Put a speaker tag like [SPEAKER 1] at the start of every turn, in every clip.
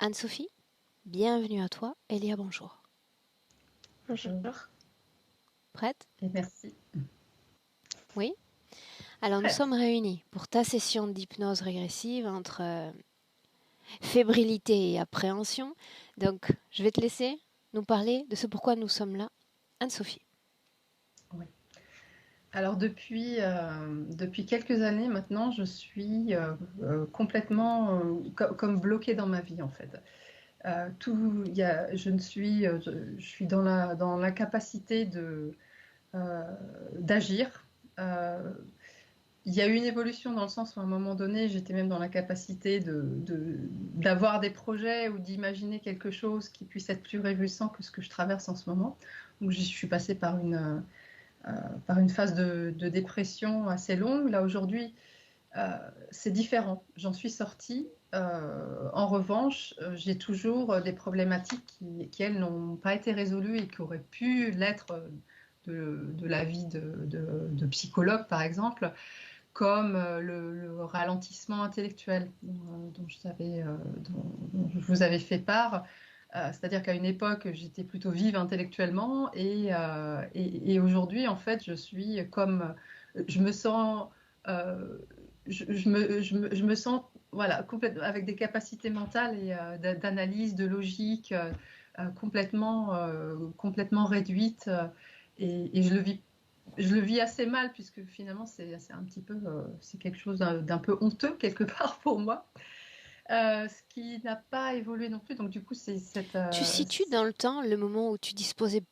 [SPEAKER 1] Anne-Sophie, bienvenue à toi. Elia, bonjour.
[SPEAKER 2] Bonjour
[SPEAKER 1] Prête?
[SPEAKER 2] et merci.
[SPEAKER 1] Oui? Alors nous
[SPEAKER 2] Prête.
[SPEAKER 1] sommes réunis pour ta session d'hypnose régressive entre fébrilité et appréhension. Donc je vais te laisser nous parler de ce pourquoi nous sommes là. Anne-Sophie.
[SPEAKER 2] Oui. Alors depuis quelques années maintenant, je suis complètement comme bloquée dans ma vie en fait. Je suis dans la capacité euh, d'agir. Euh, il y a eu une évolution dans le sens où à un moment donné, j'étais même dans la capacité d'avoir des projets ou d'imaginer quelque chose qui puisse être plus réjouissant que ce que je traverse en ce moment. Donc je suis passée par une phase de dépression assez longue. Là, aujourd'hui, c'est différent. J'en suis sortie. En revanche, j'ai toujours des problématiques qui elles, n'ont pas été résolues et qui auraient pu l'être de la vie de psychologue, par exemple, comme le ralentissement intellectuel dont je vous avais fait part. C'est-à-dire qu'à une époque, j'étais plutôt vive intellectuellement et aujourd'hui, en fait, je suis comme, je me sens, euh, je me sens, voilà, complètement avec des capacités mentales et d'analyse, de logique complètement réduites et je le vis assez mal puisque finalement c'est un petit peu, c'est quelque chose d'un peu honteux quelque part pour moi. Ce qui n'a pas évolué non plus. Donc du coup, c'est cette.
[SPEAKER 1] Tu situes dans le temps le moment où tu disposais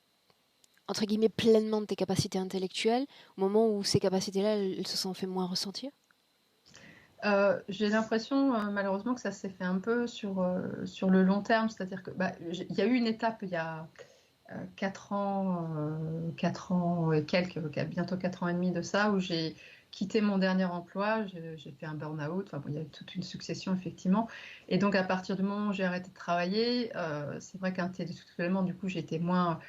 [SPEAKER 1] entre guillemets pleinement de tes capacités intellectuelles, au moment où ces capacités-là, elles se sont fait moins ressentir?
[SPEAKER 2] J'ai l'impression malheureusement que ça s'est fait un peu sur le long terme, c'est-à-dire que il y a eu une étape il y a 4 ans et quelques, bientôt 4 ans et demi de ça, où j'ai quitté mon dernier emploi, j'ai fait un burn-out, enfin, bon, il y a eu toute une succession effectivement. Et donc à partir du moment où j'ai arrêté de travailler, c'est vrai qu'intellectuellement, du coup, j'ai été moins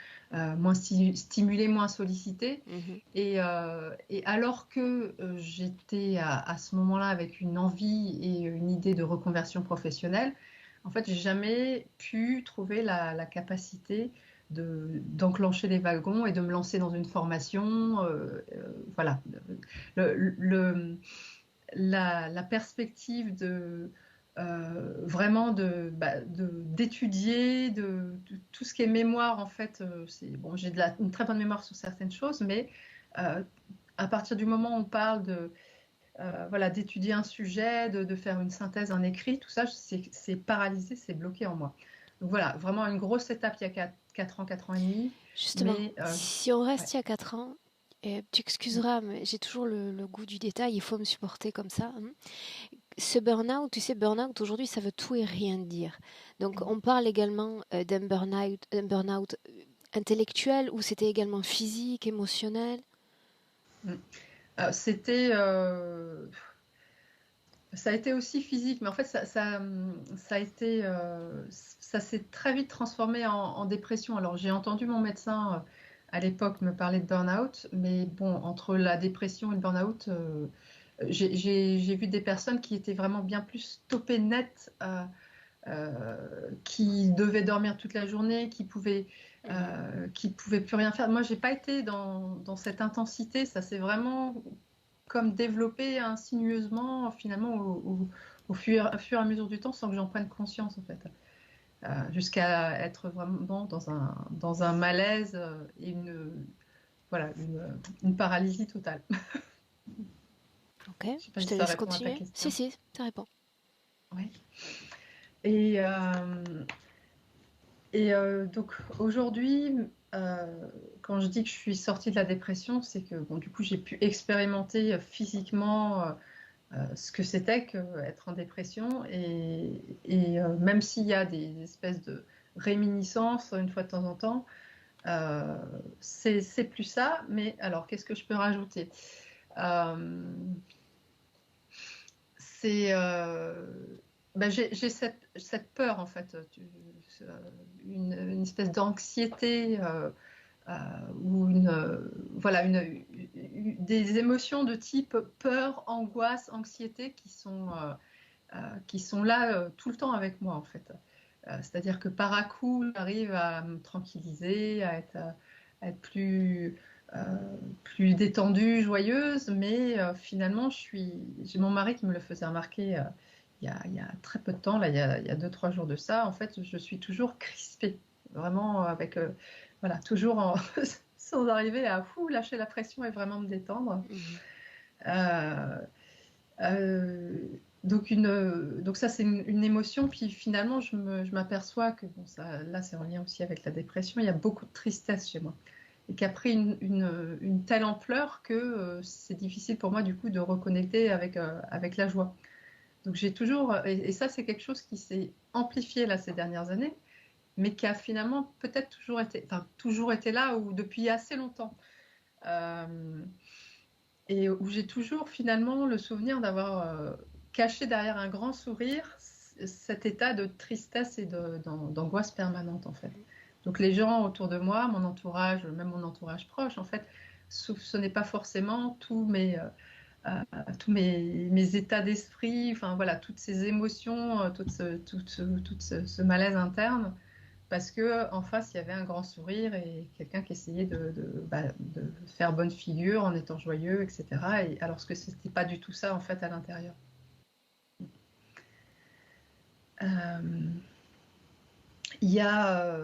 [SPEAKER 2] stimulée, moins sollicitée.
[SPEAKER 1] Mhm.
[SPEAKER 2] Et alors que j'étais à ce moment-là avec une envie et une idée de reconversion professionnelle, en fait, j'ai jamais pu trouver la capacité d'enclencher les wagons et de me lancer dans une formation. Voilà. Le, le- la perspective vraiment d'étudier tout ce qui est mémoire, en fait, bon, j'ai une très bonne mémoire sur certaines choses, mais euh, à partir du moment où on parle voilà, d'étudier un sujet, de faire une synthèse, un écrit, tout ça, c'est paralysé, c'est bloqué en moi. Donc voilà, vraiment une grosse étape il y a 4 ans, 4 ans et demi.
[SPEAKER 1] Justement,
[SPEAKER 2] Mais
[SPEAKER 1] si on reste
[SPEAKER 2] ouais.
[SPEAKER 1] il y a 4 ans, et tu excuseras, mais j'ai toujours le goût du détail, il faut me supporter comme ça, hein. Ce burn-out, tu sais, burn-out aujourd'hui, ça veut tout et rien dire. Donc, on parle également d'un burn-out intellectuel ou c'était également physique, émotionnel.
[SPEAKER 2] Mm. C'était, ça a été aussi physique, mais en fait, ça a été, ça s'est très vite transformé en dépression. Alors, j'ai entendu mon médecin à l'époque me parler de burn-out, mais bon, entre la dépression et le burn-out, j'ai vu des personnes qui étaient vraiment bien plus stoppées net, qui devaient dormir toute la journée,
[SPEAKER 1] Mhm.
[SPEAKER 2] qui pouvaient plus rien faire. Moi, j'ai pas été dans cette intensité. Ça s'est vraiment comme développé insinueusement, finalement, au fur et à mesure du temps, sans que j'en prenne conscience, en fait. Jusqu'à être vraiment dans un malaise et voilà, une paralysie totale.
[SPEAKER 1] Ok,
[SPEAKER 2] Je sais pas
[SPEAKER 1] je
[SPEAKER 2] si
[SPEAKER 1] te
[SPEAKER 2] ça
[SPEAKER 1] laisse
[SPEAKER 2] répond à ta
[SPEAKER 1] continuer. Si,
[SPEAKER 2] question.
[SPEAKER 1] si, ça répond.
[SPEAKER 2] Ouais. Et, donc aujourd'hui, quand je dis que je suis sortie de la dépression, c'est que bon, du coup, j'ai pu expérimenter physiquement ce que c'était qu'être en dépression. Même s'il y a des espèces de réminiscences une fois de temps en temps, euh, c'est plus ça. Mais alors, qu'est-ce que je peux rajouter? Euh, c'est j'ai cette peur en fait, une espèce d'anxiété euh, ou voilà des émotions de type peur, angoisse, anxiété qui sont là tout le temps avec moi en fait. C'est-à-dire que par à coup, j'arrive à me tranquilliser, à être plus détendue, joyeuse, mais finalement, j'ai mon mari qui me le faisait remarquer il y a très peu de temps, là, il y a 2-3 jours de ça. En fait, je suis toujours crispée, vraiment avec, voilà, toujours sans arriver à lâcher la pression et vraiment me détendre.
[SPEAKER 1] Mhm.
[SPEAKER 2] Euh, euh, donc ça, c'est une émotion. Puis finalement, je m'aperçois que bon, ça, là, c'est en lien aussi avec la dépression. Il y a beaucoup de tristesse chez moi. Et qui a pris une telle ampleur que c'est difficile pour moi, du coup, de reconnecter avec la joie. Donc j'ai toujours, et ça, c'est quelque chose qui s'est amplifié là ces dernières années, mais qui a finalement peut-être toujours été là ou depuis assez longtemps. Euh, et où j'ai toujours finalement le souvenir d'avoir caché derrière un grand sourire cet état de tristesse et d'angoisse permanente en fait. Donc les gens autour de moi, mon entourage, même mon entourage proche, en fait, ce n'est pas forcément mes états d'esprit, enfin voilà, toutes ces émotions, tout ce malaise interne, parce que en face il y avait un grand sourire et quelqu'un qui essayait de faire bonne figure en étant joyeux, etc. Et alors que c'était pas du tout ça en fait à l'intérieur. Euh, il y a,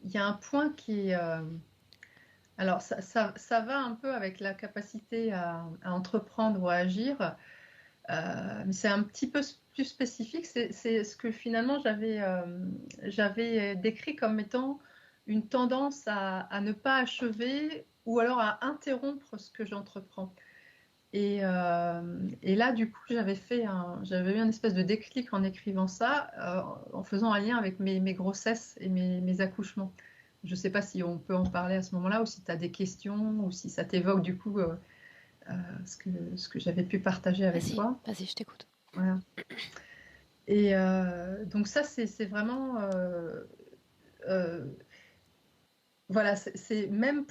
[SPEAKER 2] il y a un point qui est, alors ça va un peu avec la capacité à entreprendre ou à agir. Mais c'est un petit peu plus spécifique. C'est ce que finalement j'avais décrit comme étant une tendance à ne pas achever ou alors à interrompre ce que j'entreprends. Et là, du coup, j'avais eu un espèce de déclic en écrivant ça, en faisant un lien avec mes grossesses et mes accouchements. Je ne sais pas si on peut en parler à ce moment-là ou si tu as des questions ou si ça t'évoque du coup euh, ce que j'avais pu partager avec
[SPEAKER 1] Vas-y,
[SPEAKER 2] toi.
[SPEAKER 1] vas-y, je t'écoute.
[SPEAKER 2] Voilà. Et donc ça, c'est vraiment... euh, voilà, c'est même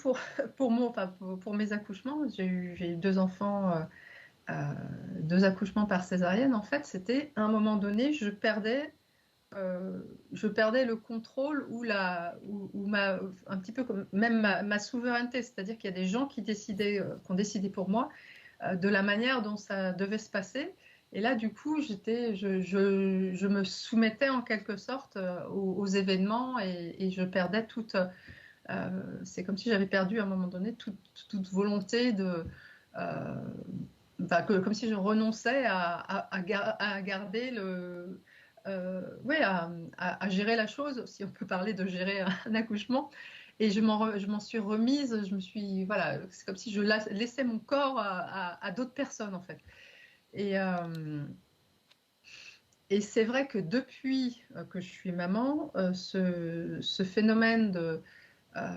[SPEAKER 2] enfin, pour mes accouchements, j'ai eu 2 enfants, 2 accouchements par césarienne. En fait, c'était à un moment donné, je perdais le contrôle ou un petit peu comme même ma souveraineté. C'est-à-dire qu'il y a des gens qui ont décidé pour moi de la manière dont ça devait se passer. Et là, du coup, je me soumettais en quelque sorte aux événements et je perdais c'est comme si j'avais perdu à un moment donné toute volonté euh, comme si je renonçais à garder ouais, à gérer la chose, si on peut parler de gérer un accouchement. Et je m'en suis remise, voilà, c'est comme si je laissais mon corps à d'autres personnes, en fait. Et, euh, et c'est vrai que depuis que je suis maman, ce phénomène euh,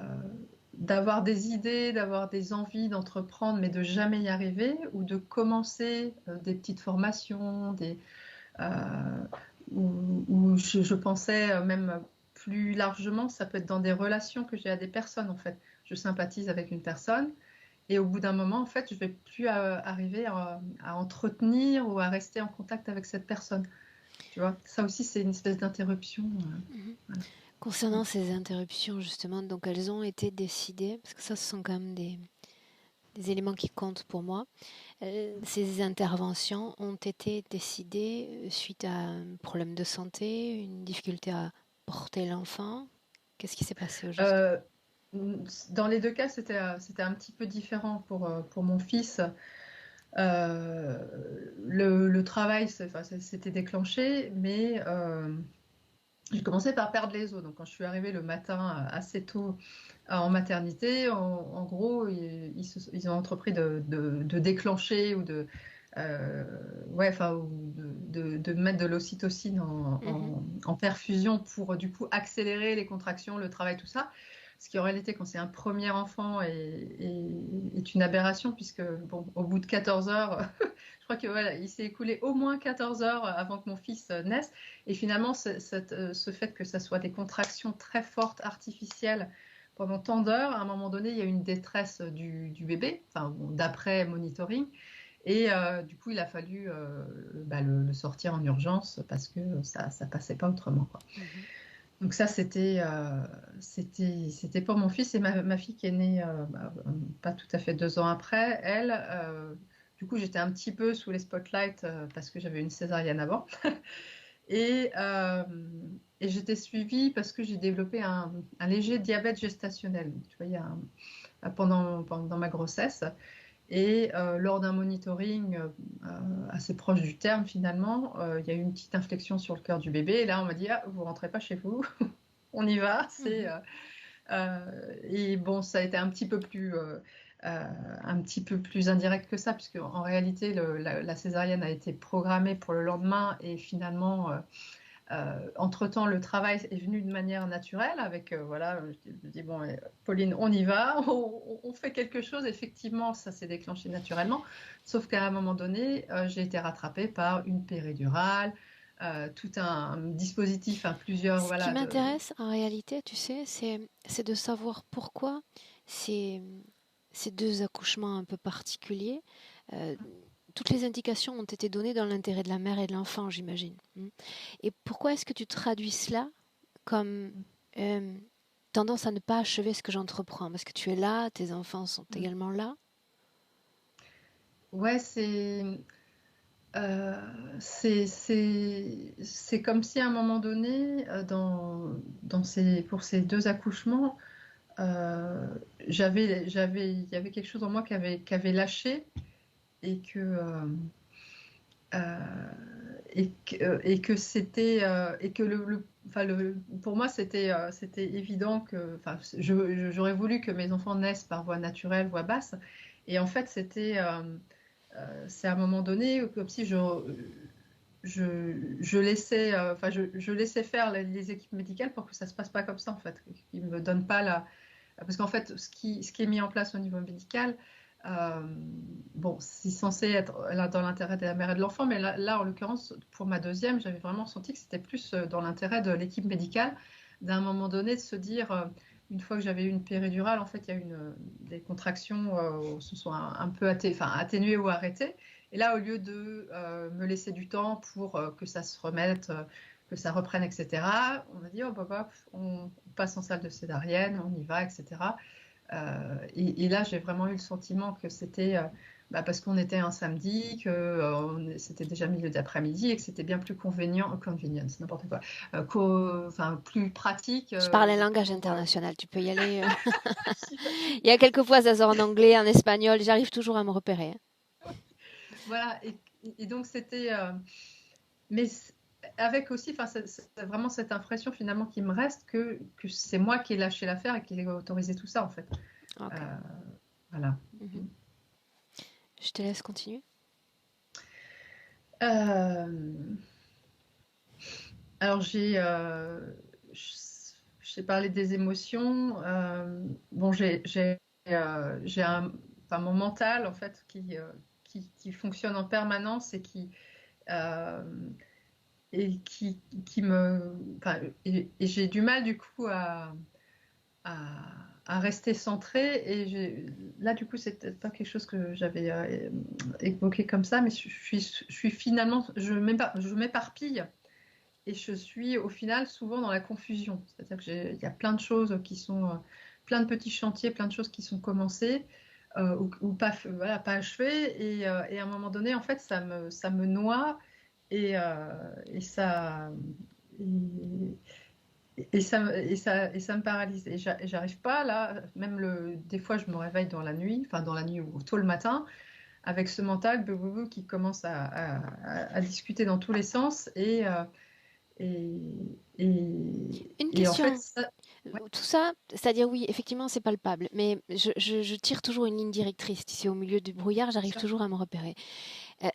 [SPEAKER 2] d'avoir des idées, d'avoir des envies d'entreprendre, mais de jamais y arriver, ou de commencer des petites formations, euh, où je pensais même plus largement, ça peut être dans des relations que j'ai à des personnes, en fait. Je sympathise avec une personne, et au bout d'un moment, en fait, je vais plus arriver à entretenir ou à rester en contact avec cette personne. Tu vois, ça aussi, c'est une espèce d'interruption.
[SPEAKER 1] Mhm.
[SPEAKER 2] Voilà.
[SPEAKER 1] Concernant ces interruptions, justement, donc elles ont été décidées, parce que ça, ce sont quand même des éléments qui comptent pour moi. Ces interventions ont été décidées suite à un problème de santé, une difficulté à porter l'enfant. Qu'est-ce qui s'est passé au juste?
[SPEAKER 2] Euh, Dans les 2 cas, c'était un petit peu différent pour mon fils. Le travail, enfin, ça s'était déclenché, mais j'ai commencé par perdre les os. Donc, quand je suis arrivée le matin assez tôt en maternité, en gros, ils ont entrepris de déclencher ou euh, ouais, enfin, ou de mettre de l'ocytocine
[SPEAKER 1] Mhm.
[SPEAKER 2] en perfusion pour du coup accélérer les contractions, le travail, tout ça. Ce qui en réalité, quand c'est un premier enfant, est une aberration, puisque bon, au bout de 14 heures, je crois que voilà, il s'est écoulé au moins 14 heures avant que mon fils naisse. Et finalement, ce fait que ça soit des contractions très fortes, artificielles, pendant tant d'heures, à un moment donné, il y a une détresse du bébé, enfin, bon, d'après monitoring. Et du coup, il a fallu le sortir en urgence parce que ça passait pas autrement, quoi.
[SPEAKER 1] Mhm.
[SPEAKER 2] Donc ça, c'était pour mon fils et ma fille qui est née pas tout à fait 2 ans après. Elle, du coup, j'étais un petit peu sous les spotlights parce que j'avais une césarienne avant. Et, euh, et j'étais suivie parce que j'ai développé un léger diabète gestationnel. Tu vois, pendant ma grossesse. Et lors d'un monitoring assez proche du terme, finalement, il y a eu une petite inflexion sur le cœur du bébé. Et là, on m'a dit, ah, vous rentrez pas chez vous, on y va.
[SPEAKER 1] Mhm.
[SPEAKER 2] Et bon, ça a été un petit peu plus indirect que ça, puisque en réalité, la césarienne a été programmée pour le lendemain et finalement, entre-temps, le travail est venu de manière naturelle avec, voilà, je dis, bon, Pauline, on y va, on fait quelque chose. Effectivement, ça s'est déclenché naturellement, sauf qu'à un moment donné, j'ai été rattrapée par une péridurale, tout un dispositif, plusieurs,
[SPEAKER 1] Ce qui
[SPEAKER 2] voilà,
[SPEAKER 1] m'intéresse en réalité, tu sais, c'est de savoir pourquoi ces, ces deux accouchements un peu particuliers, euh, toutes les indications ont été données dans l'intérêt de la mère et de l'enfant, j'imagine. Et pourquoi est-ce que tu traduis cela comme euh, tendance à ne pas achever ce que j'entreprends? Parce que tu es là, tes enfants sont également là.
[SPEAKER 2] ouais, euh, c'est comme si à un moment donné, pour ces deux accouchements, euh, il y avait quelque chose en moi qui avait lâché et euh, et que c'était, et que enfin, pour moi, c'était évident que, enfin, j'aurais voulu que mes enfants naissent par voie naturelle, voie basse. Et en fait, c'est à un moment donné comme si je laissais, enfin, je laissais faire les équipes médicales pour que ça se passe pas comme ça, en fait. Qu'ils me donnent pas parce qu'en fait, ce qui est mis en place au niveau médical, euh, bon, c'est censé être là dans l'intérêt de la mère et de l'enfant, mais là, en l'occurrence, pour ma deuxième, j'avais vraiment senti que c'était plus dans l'intérêt de l'équipe médicale, d'un moment donné, de se dire, une fois que j'avais eu une péridurale, en fait, il y a eu des contractions se sont un peu atténuées ou arrêtées. Et là, au lieu de me laisser du temps pour que ça se remette, que ça reprenne, etc., on a dit, oh, bah, on passe en salle de césarienne, on y va, etc. Et là, j'ai vraiment eu le sentiment que c'était parce qu'on était un samedi, que c'était déjà milieu d'après-midi et que c'était bien plus convenient, c'est n'importe quoi, enfin, plus pratique
[SPEAKER 1] Je parle un langage
[SPEAKER 2] pour.
[SPEAKER 1] international, tu peux y aller. Il y a quelques fois, ça sort en anglais, en espagnol, j'arrive toujours à me repérer, hein.
[SPEAKER 2] Voilà, et donc c'était. Mais avec aussi, enfin, c'est vraiment cette impression finalement qui me reste que c'est moi qui ai lâché l'affaire et qui ai autorisé tout ça en fait.
[SPEAKER 1] Ok.
[SPEAKER 2] Euh, voilà.
[SPEAKER 1] Mhm. Je te laisse continuer.
[SPEAKER 2] Euh, alors j'ai parlé des émotions. Bon, j'ai enfin, mon mental en fait qui fonctionne en permanence euh, qui me, enfin, et j'ai du mal du coup à, à rester centrée. Là, du coup, c'est peut-être pas quelque chose que j'avais évoqué comme ça, mais je suis finalement, je m'éparpille et je suis au final souvent dans la confusion. C'est-à-dire qu'il y a plein de choses qui sont, plein de petits chantiers, plein de choses qui sont commencées ou pas, voilà, pas achevées. Et à un moment donné, en fait, ça me noie et ça. Et ça me paralyse. Et j'arrive pas là, même des fois je me réveille dans la nuit, enfin dans la nuit ou tôt le matin, avec ce mental qui commence à discuter dans tous les sens. Et,
[SPEAKER 1] Une
[SPEAKER 2] et en fait,
[SPEAKER 1] question.
[SPEAKER 2] ça, ouais,
[SPEAKER 1] Tout ça, c'est-à-dire oui, effectivement, c'est palpable, mais je tire toujours une ligne directrice. Tu sais, au milieu du brouillard,
[SPEAKER 2] bien
[SPEAKER 1] j'arrive
[SPEAKER 2] sûr,
[SPEAKER 1] toujours à me repérer.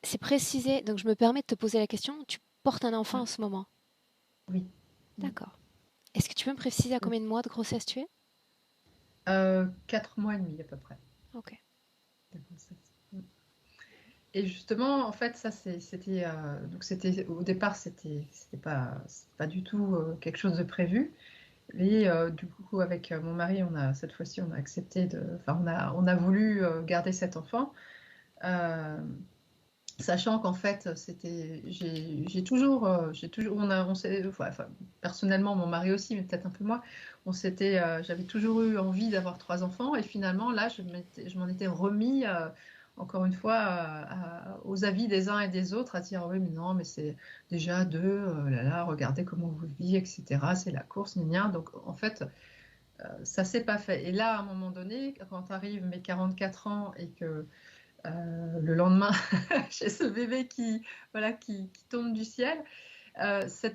[SPEAKER 1] C'est précisé, donc je me permets de te poser la question. Tu portes un enfant
[SPEAKER 2] mm,
[SPEAKER 1] en ce moment?
[SPEAKER 2] oui. Mm.
[SPEAKER 1] D'accord. Est-ce que tu peux me préciser à combien de mois de grossesse tu es?
[SPEAKER 2] 4 mois et demi à peu près.
[SPEAKER 1] Ok.
[SPEAKER 2] De grossesse. Mm. Et justement, en fait, ça, donc au départ, c'était pas du tout quelque chose de prévu. Et du coup, avec mon mari, cette fois-ci, on a accepté enfin, on a voulu garder cet enfant. Euh, Sachant qu'en fait, personnellement, mon mari aussi, mais peut-être un peu moi, j'avais toujours eu envie d'avoir 3 enfants, et finalement, là, je m'en étais remis, encore une fois, aux avis des uns et des autres, à dire, oui, mais non, mais c'est déjà deux, là, là, regardez comment vous vivez, etc., c'est la course, gna, gna. Donc, en fait, ça s'est pas fait. Et là, à un moment donné, quand arrivent mes 44 ans et que le lendemain, j'ai ce bébé voilà, qui tombe du ciel. Ça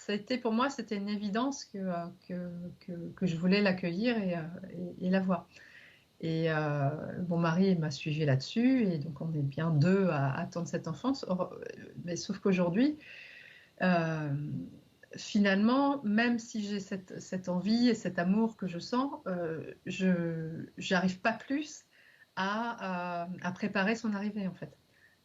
[SPEAKER 2] a été, pour moi, c'était une évidence que je voulais l'accueillir et l'avoir. Et mon mari m'a suivi là-dessus, et donc on est bien deux à attendre cette enfance. Mais sauf qu'aujourd'hui, euh, finalement, même si j'ai cette envie et cet amour que je sens, je n'arrive pas plus à préparer son arrivée, en fait.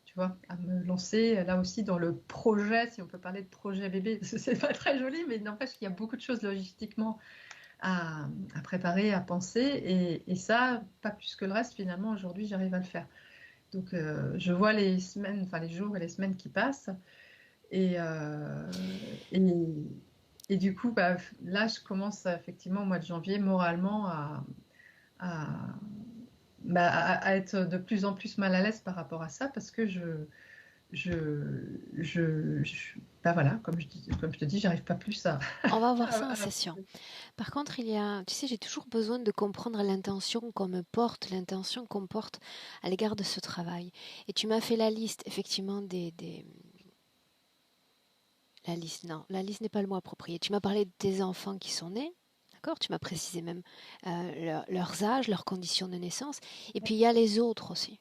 [SPEAKER 2] Tu vois, à me lancer là aussi dans le projet, si on peut parler de projet bébé, parce que c'est pas très joli, mais n'empêche qu'il y a beaucoup de choses logistiquement à préparer, à penser, et ça, pas plus que le reste, finalement, aujourd'hui, j'arrive à le faire. Donc, je vois les semaines, enfin les jours et les semaines qui passent, et, et du coup, bah, là, je commence effectivement au mois de janvier, moralement, à, à être de plus en plus mal à l'aise par rapport à ça, parce que bah voilà, comme je te dis, j'arrive pas plus
[SPEAKER 1] On va voir ça en
[SPEAKER 2] à
[SPEAKER 1] session. Par contre, tu sais, j'ai toujours besoin de comprendre l'intention qu'on me porte, l'intention qu'on porte à l'égard de ce travail. Et tu m'as fait la liste, effectivement, la liste, non, la liste n'est pas le mot approprié. Tu m'as parlé de tes enfants qui sont nés, d'accord? Tu m'as précisé même leurs âges, leurs conditions de naissance. Et puis il y a les autres aussi.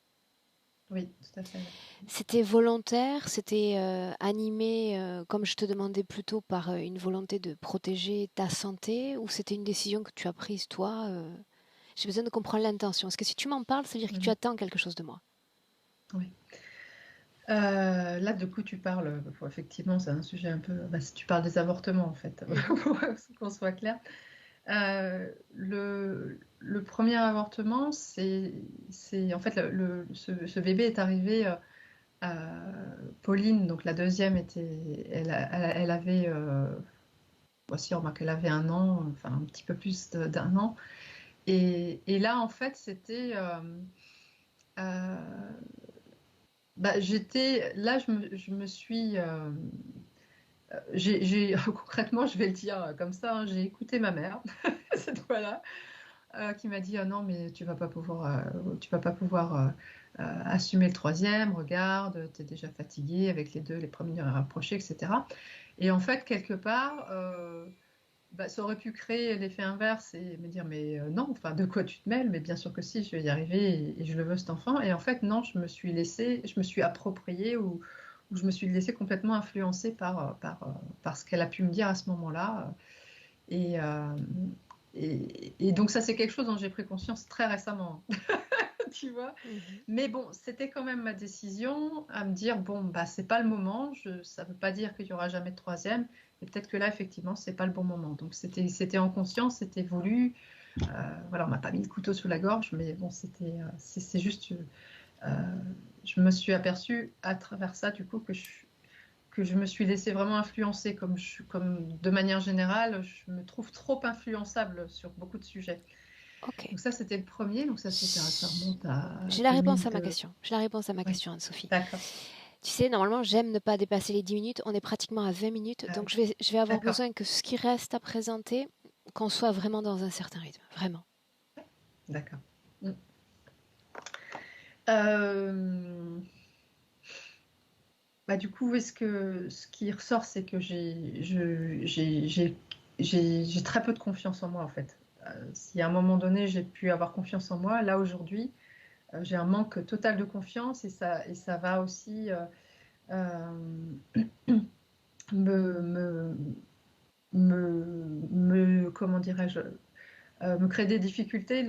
[SPEAKER 2] Oui, tout à fait. Ouais.
[SPEAKER 1] C'était volontaire, c'était animé, comme je te demandais plus tôt, par une volonté de protéger ta santé, ou c'était une décision que tu as prise toi? J'ai besoin de comprendre l'intention. Parce que si tu m'en parles, ça veut dire que tu
[SPEAKER 2] Mhm.
[SPEAKER 1] attends quelque chose de moi.
[SPEAKER 2] Oui. Là, du coup, tu parles, effectivement, c'est un sujet un peu. Bah, si tu parles des avortements, en fait,
[SPEAKER 1] Mhm.
[SPEAKER 2] pour qu'on soit clair. Le premier avortement, en fait, ce bébé est arrivé. Pauline, donc la deuxième, elle avait, voici, remarque, elle avait 1 an, enfin un petit peu plus d'un an. Et là, en fait, euh, là, je me suis, concrètement, je vais le dire comme ça, hein, j'ai écouté ma mère cette fois-là, qui m'a dit, ah non, mais tu vas pas pouvoir assumer le troisième, regarde, tu es déjà fatiguée avec les premiers rapprochés, etc. Et en fait, quelque part, bah, ça aurait pu créer l'effet inverse et me dire, mais non, enfin, de quoi tu te mêles? Mais bien sûr que si, je vais y arriver, et je le veux, cet enfant. Et en fait, non, je me suis appropriée, ou je me suis laissée complètement influencer par ce qu'elle a pu me dire à ce moment-là. Et, euh, et donc ça, c'est quelque chose dont j'ai pris conscience très récemment, tu vois.
[SPEAKER 1] Mhm.
[SPEAKER 2] Mais bon, c'était quand même ma décision à me dire, bon, bah, c'est pas le moment. Ça veut pas dire qu'il y aura jamais de troisième. Et peut-être que là, effectivement, c'est pas le bon moment. Donc c'était en conscience, c'était voulu. Voilà, on m'a pas mis le couteau sous la gorge, mais bon, c'est juste, je me suis aperçue à travers ça, du coup, que je me suis laissée vraiment influencer, comme de manière générale, je me trouve trop influençable sur beaucoup de sujets.
[SPEAKER 1] Ok.
[SPEAKER 2] Donc ça, c'était le premier. Donc ça remonte à
[SPEAKER 1] J'ai la réponse à ma
[SPEAKER 2] 2000.
[SPEAKER 1] question. J'ai la réponse à ma
[SPEAKER 2] Oui,
[SPEAKER 1] question, Anne-Sophie.
[SPEAKER 2] d'accord.
[SPEAKER 1] Tu sais, normalement, j'aime ne pas dépasser les 10 minutes. On est pratiquement à 20 minutes.
[SPEAKER 2] Ah
[SPEAKER 1] Donc,
[SPEAKER 2] oui,
[SPEAKER 1] je vais avoir
[SPEAKER 2] d'accord.
[SPEAKER 1] besoin que ce qui reste à présenter, qu'on soit vraiment dans un certain rythme. Vraiment.
[SPEAKER 2] D'accord. Mm. Euh, Bah, du coup, ce qui ressort, c'est que j'ai très peu de confiance en moi, en fait. Si à un moment donné, j'ai pu avoir confiance en moi, là, aujourd'hui, j'ai un manque total de confiance, et ça va aussi euh, me, me, comment dirais-je, me créer des difficultés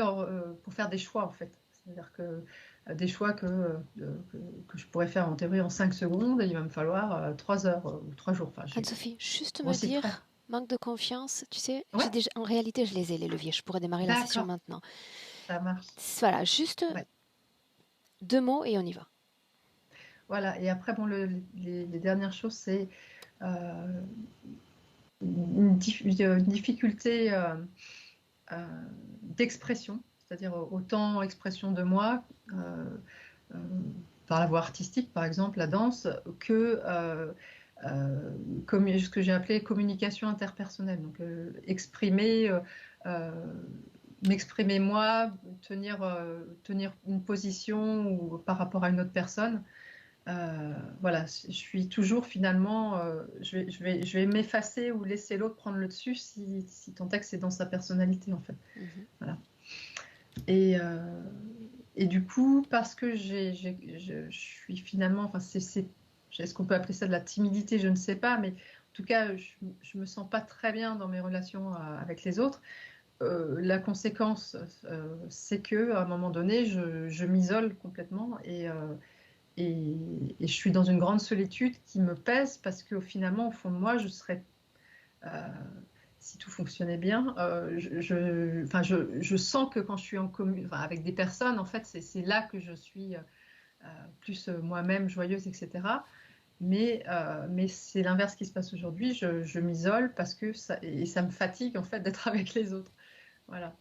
[SPEAKER 2] pour faire des choix, en fait. C'est-à-dire que des choix que je pourrais faire en théorie en 5 secondes, il va me falloir 3 heures ou 3 jours. Enfin,
[SPEAKER 1] Anne-Sophie, juste me
[SPEAKER 2] aussi près.
[SPEAKER 1] dire, manque de confiance, tu sais,
[SPEAKER 2] Ouais,
[SPEAKER 1] en réalité, je les ai, les leviers. Je pourrais démarrer la session
[SPEAKER 2] d'accord,
[SPEAKER 1] maintenant.
[SPEAKER 2] ça marche.
[SPEAKER 1] Voilà, juste
[SPEAKER 2] Ouais.
[SPEAKER 1] 2 mots et on y va.
[SPEAKER 2] voilà. Et après, bon, les dernières choses, c'est euh, une difficulté d'expression, c'est-à-dire autant expression de moi euh, par la voie artistique, par exemple, la danse, que comme ce que j'ai appelé communication interpersonnelle. Donc, euh, m'exprimer moi, tenir une position ou par rapport à une autre personne. Voilà, je suis toujours finalement, je vais m'effacer ou laisser l'autre prendre le dessus si tant est que c'est dans sa personnalité en fait.
[SPEAKER 1] Mhm.
[SPEAKER 2] Voilà. Et, et du coup, parce que je suis finalement, enfin, est-ce qu'on peut appeler ça de la timidité? Je ne sais pas, mais en tout cas, je me sens pas très bien dans mes relations avec les autres. La conséquence, c'est que à un moment donné, je m'isole complètement et je suis dans une grande solitude qui me pèse parce que finalement, au fond de moi, je serais, euh, si tout fonctionnait bien, enfin, je sens que quand je suis en commune, enfin, avec des personnes, en fait, c'est là que je suis plus moi-même, joyeuse, etc. Mais c'est l'inverse qui se passe aujourd'hui. Je m'isole parce que et ça me fatigue en fait d'être avec les autres. Voilà.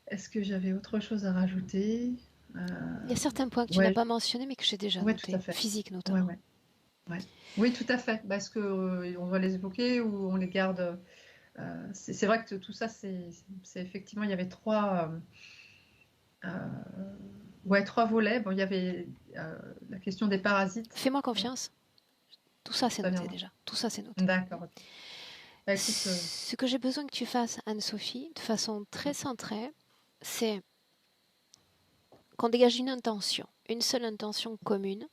[SPEAKER 2] Est-ce que j'avais autre chose à rajouter?
[SPEAKER 1] Il y a certains points que tu n'as
[SPEAKER 2] Ouais,
[SPEAKER 1] pas mentionnés, mais que j'ai déjà
[SPEAKER 2] ouais, tout à
[SPEAKER 1] notés,
[SPEAKER 2] fait.
[SPEAKER 1] physique
[SPEAKER 2] Ouais,
[SPEAKER 1] notamment.
[SPEAKER 2] ouais, ouais. Oui, tout à fait. Parce que on va les évoquer ou on les garde. C'est vrai que tout ça, c'est effectivement, il y avait ouais, trois volets. Bon, il y avait la question des parasites.
[SPEAKER 1] Fais-moi confiance. Tout ça, c'est
[SPEAKER 2] Ça
[SPEAKER 1] noté
[SPEAKER 2] viendra.
[SPEAKER 1] déjà. Tout ça, c'est noté.
[SPEAKER 2] D'accord. Ok. Bah, écoute,
[SPEAKER 1] Ce que j'ai besoin que tu fasses, Anne-Sophie, de façon très centrée, c'est qu'on dégage une intention, une seule intention commune.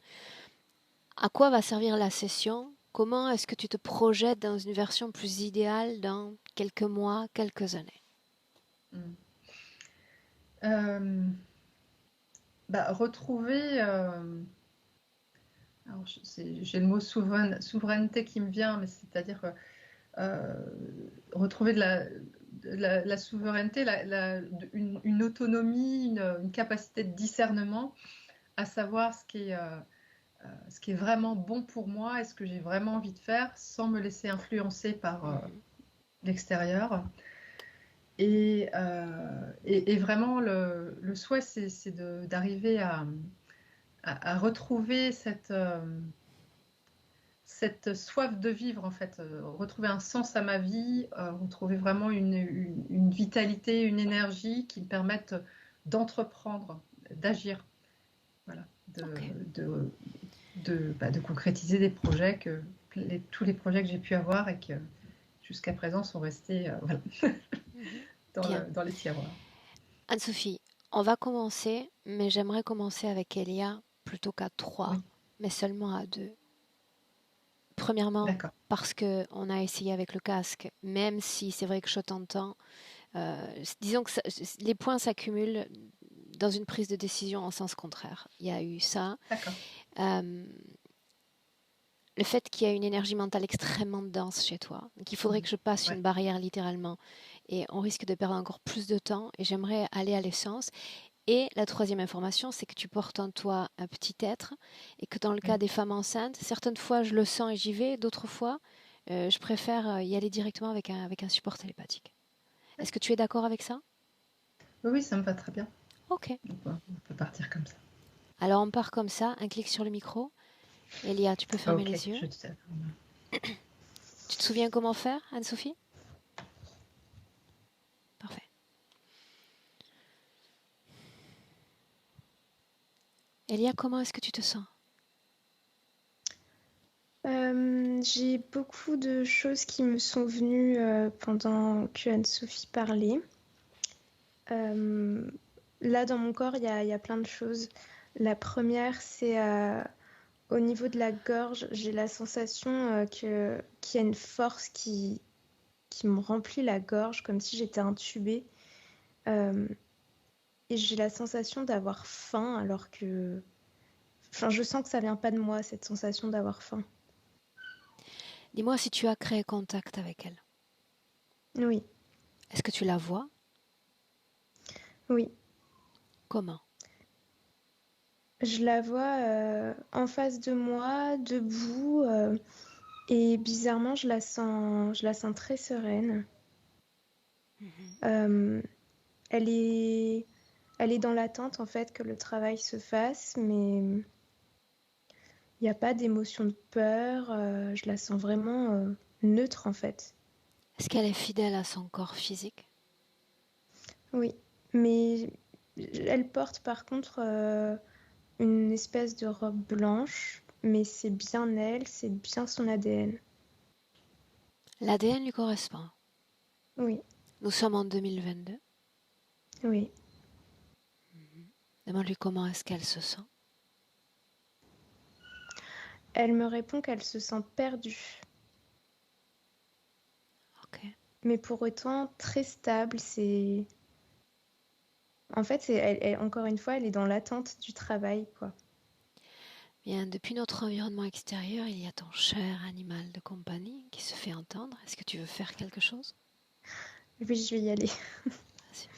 [SPEAKER 1] À quoi va servir la session? Comment est-ce que tu te projettes dans une version plus idéale dans quelques mois, quelques années?
[SPEAKER 2] hmm. Euh, bah, retrouver. Alors, j'ai le mot souveraineté qui me vient, mais c'est-à-dire euh, retrouver la souveraineté, une autonomie, une capacité de discernement, à savoir ce qui est vraiment bon pour moi et ce que j'ai vraiment envie de faire sans me laisser influencer par
[SPEAKER 1] Mhm.
[SPEAKER 2] l'extérieur. Et vraiment, le souhait, c'est d'arriver à retrouver cette soif de vivre, en fait, retrouver un sens à ma vie, retrouver vraiment une vitalité, une énergie qui me permettent d'entreprendre, d'agir, voilà,
[SPEAKER 1] Ok.
[SPEAKER 2] de concrétiser des projets tous les projets que j'ai pu avoir et que jusqu'à présent sont restés voilà,
[SPEAKER 1] Mhm. Bien.
[SPEAKER 2] dans les tiroirs.
[SPEAKER 1] Anne-Sophie, on va commencer, mais j'aimerais commencer avec Elia plutôt qu'à trois,
[SPEAKER 2] Oui,
[SPEAKER 1] mais seulement à deux. Premièrement,
[SPEAKER 2] d'accord.
[SPEAKER 1] parce que on a essayé avec le casque, même si c'est vrai que je t'entends, disons que les points s'accumulent dans une prise de décision en sens contraire. Il y a eu ça.
[SPEAKER 2] D'accord.
[SPEAKER 1] Euh, le fait qu'il y a une énergie mentale extrêmement dense chez toi. Donc il faudrait que je passe
[SPEAKER 2] Ouais.
[SPEAKER 1] une barrière littéralement. Et on risque de perdre encore plus de temps. Et j'aimerais aller à l'essence. Et la troisième information, c'est que tu portes en toi un petit être. Et que dans le cas
[SPEAKER 2] Oui.
[SPEAKER 1] des femmes enceintes, certaines fois je le sens et j'y vais. D'autres fois, je préfère y aller directement avec un support télépathique. Est-ce que tu es d'accord avec ça?
[SPEAKER 2] Oui, oui, ça me va très bien.
[SPEAKER 1] Ok.
[SPEAKER 2] Donc, on peut partir comme ça.
[SPEAKER 1] Alors on part comme ça. Un clic sur le micro. Elia, tu peux fermer
[SPEAKER 2] Ok,
[SPEAKER 1] les yeux.
[SPEAKER 2] je te
[SPEAKER 1] Tu te souviens comment faire, Anne-Sophie? Parfait. Elia, comment est-ce que tu te sens?
[SPEAKER 3] J'ai beaucoup de choses qui me sont venues pendant que Anne-Sophie parlait. Là, dans mon corps, il y a plein de choses. La première, c'est au niveau de la gorge, j'ai la sensation qu'il y a une force qui me remplit la gorge, comme si j'étais intubée. Euh, et j'ai la sensation d'avoir faim, alors que... Enfin, je sens que ça vient pas de moi, cette sensation d'avoir faim.
[SPEAKER 1] Dis-moi si tu as créé contact avec elle.
[SPEAKER 3] Oui,
[SPEAKER 1] Est-ce que tu la vois?
[SPEAKER 3] oui.
[SPEAKER 1] Comment?
[SPEAKER 3] Je la vois en face de moi, debout, et bizarrement, je la sens très sereine. Euh, elle est, elle est dans l'attente en fait que le travail se fasse, mais il n'y a pas d'émotion de peur. Je la sens vraiment neutre en fait.
[SPEAKER 1] Est-ce qu'elle est fidèle à son corps physique?
[SPEAKER 3] Oui, mais elle porte par contre une espèce de robe blanche, mais c'est bien elle, c'est bien son ADN.
[SPEAKER 1] L'ADN lui correspond.
[SPEAKER 3] Oui,
[SPEAKER 1] Nous sommes en 2022.
[SPEAKER 3] oui.
[SPEAKER 1] Demande-lui comment est-ce qu'elle se sent.
[SPEAKER 3] Elle me répond qu'elle se sent perdue,
[SPEAKER 1] Ok.
[SPEAKER 3] mais pour autant très stable. En fait, encore une fois, elle est dans l'attente du travail, quoi.
[SPEAKER 1] Bien, depuis notre environnement extérieur, il y a ton cher animal de compagnie qui se fait entendre. Est-ce que tu veux faire quelque chose?
[SPEAKER 3] Oui, je vais y aller.
[SPEAKER 1] Vas-y.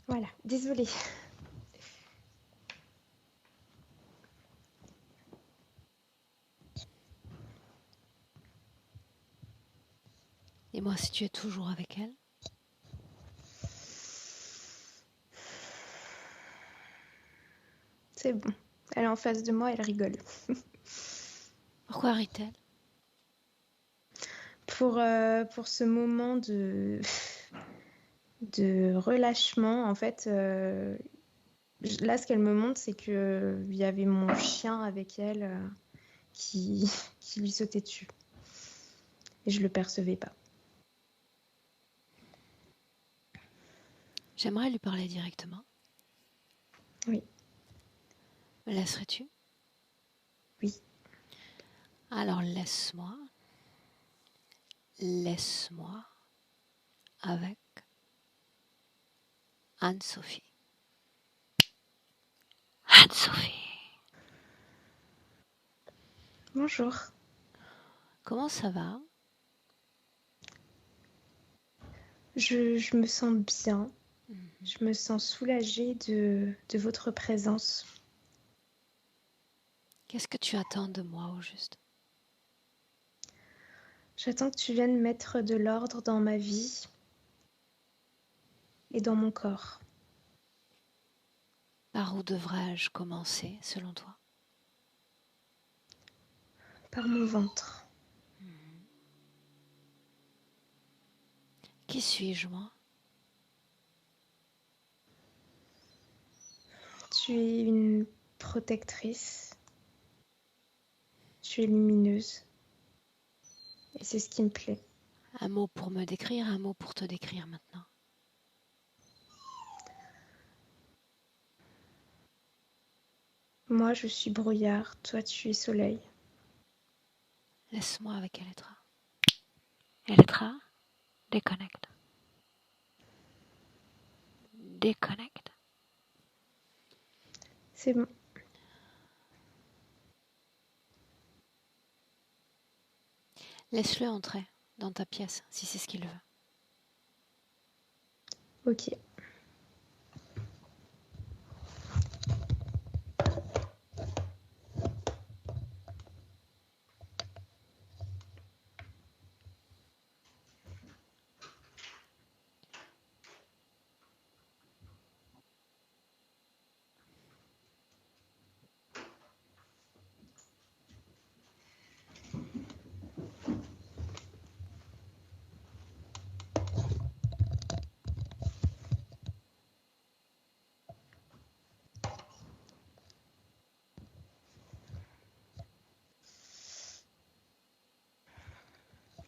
[SPEAKER 3] Voilà, désolée.
[SPEAKER 1] Dis-moi si tu es toujours avec elle.
[SPEAKER 3] C'est bon. Elle est en face de moi, elle rigole.
[SPEAKER 1] Pourquoi rit-elle?
[SPEAKER 3] Pour ce moment de relâchement, en fait, là, ce qu'elle me montre, c'est qu'il y avait mon chien avec elle qui, qui lui sautait dessus. Et je le percevais pas.
[SPEAKER 1] J'aimerais lui parler directement.
[SPEAKER 3] Oui.
[SPEAKER 1] Me laisserais-tu?
[SPEAKER 3] Oui.
[SPEAKER 1] Alors laisse-moi avec Anne-Sophie. Anne-Sophie,
[SPEAKER 3] Bonjour.
[SPEAKER 1] comment ça va?
[SPEAKER 3] Je me sens bien. Je me sens soulagée de votre présence.
[SPEAKER 1] Qu'est-ce que tu attends de moi au juste?
[SPEAKER 3] J'attends que tu viennes mettre de l'ordre dans ma vie et dans mon corps.
[SPEAKER 1] Par où devrais-je commencer selon toi?
[SPEAKER 3] Par mon ventre.
[SPEAKER 1] Qui suis-je moi?
[SPEAKER 3] Tu es une protectrice. Tu es lumineuse. Et c'est ce qui me plaît.
[SPEAKER 1] Un mot pour me décrire, un mot pour te décrire maintenant.
[SPEAKER 3] Moi, je suis brouillard. Toi, tu es soleil.
[SPEAKER 1] Laisse-moi avec Elettra. Elettra, déconnecte. Déconnecte.
[SPEAKER 3] C'est bon.
[SPEAKER 1] Laisse-le entrer dans ta pièce si c'est ce qu'il veut.
[SPEAKER 3] Ok.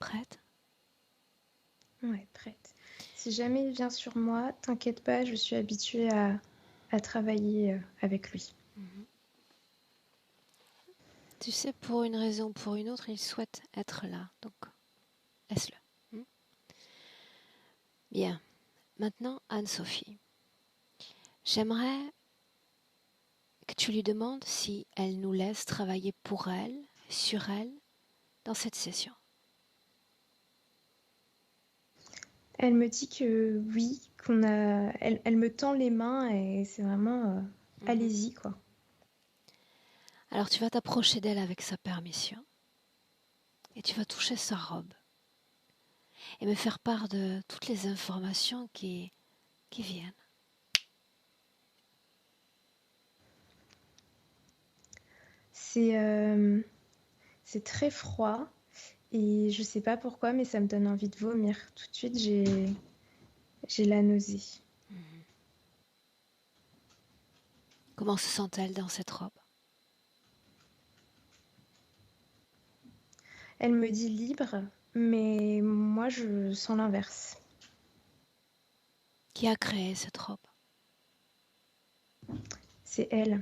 [SPEAKER 1] Prête?
[SPEAKER 3] Ouais, prête. Si jamais il vient sur moi, t'inquiète pas, je suis habituée à travailler avec lui.
[SPEAKER 1] Tu sais, pour une raison ou pour une autre, il souhaite être là. Donc, laisse-le. Bien. Maintenant, Anne-Sophie. J'aimerais que tu lui demandes si elle nous laisse travailler pour elle, sur elle, dans cette session.
[SPEAKER 3] Elle me dit que oui, elle me tend les mains et c'est vraiment allez-y quoi.
[SPEAKER 1] Alors tu vas t'approcher d'elle avec sa permission et tu vas toucher sa robe et me faire part de toutes les informations qui viennent.
[SPEAKER 3] C'est très froid et je sais pas pourquoi, mais ça me donne envie de vomir. Tout de suite, j'ai la nausée.
[SPEAKER 1] Comment se sent-elle dans cette robe?
[SPEAKER 3] Elle me dit libre, mais moi je sens l'inverse.
[SPEAKER 1] Qui a créé cette robe?
[SPEAKER 3] C'est elle.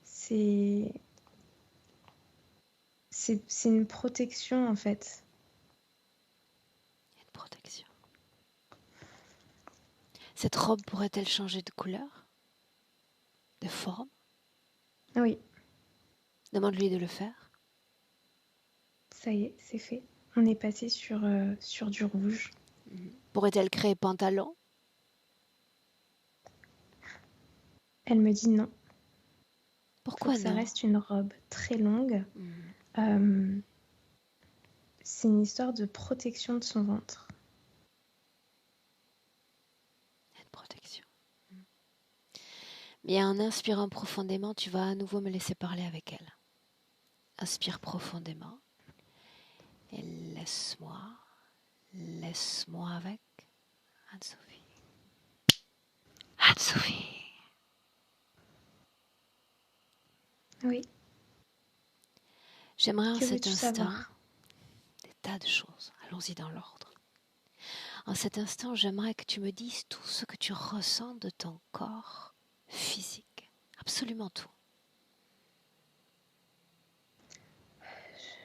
[SPEAKER 3] C'est une protection en fait.
[SPEAKER 1] Une protection. Cette robe pourrait-elle changer de couleur? De forme?
[SPEAKER 3] Oui,
[SPEAKER 1] Demande-lui de le faire.
[SPEAKER 3] ça y est, c'est fait. On est passé sur du rouge.
[SPEAKER 1] Pourrait-elle créer pantalon?
[SPEAKER 3] Elle me dit non.
[SPEAKER 1] Pourquoi
[SPEAKER 3] Faut que ça
[SPEAKER 1] non?
[SPEAKER 3] reste une robe très longue. C'est une histoire de protection de son ventre.
[SPEAKER 1] Une protection. Bien, en inspirant profondément, tu vas à nouveau me laisser parler avec elle. Inspire profondément et laisse-moi avec Anne-Sophie. Anne-Sophie.
[SPEAKER 3] Oui,
[SPEAKER 1] J'aimerais en
[SPEAKER 3] que
[SPEAKER 1] cet
[SPEAKER 3] veux-tu
[SPEAKER 1] instant
[SPEAKER 3] savoir?
[SPEAKER 1] des tas de choses. Allons-y dans l'ordre. En cet instant, j'aimerais que tu me dises tout ce que tu ressens de ton corps physique. Absolument tout.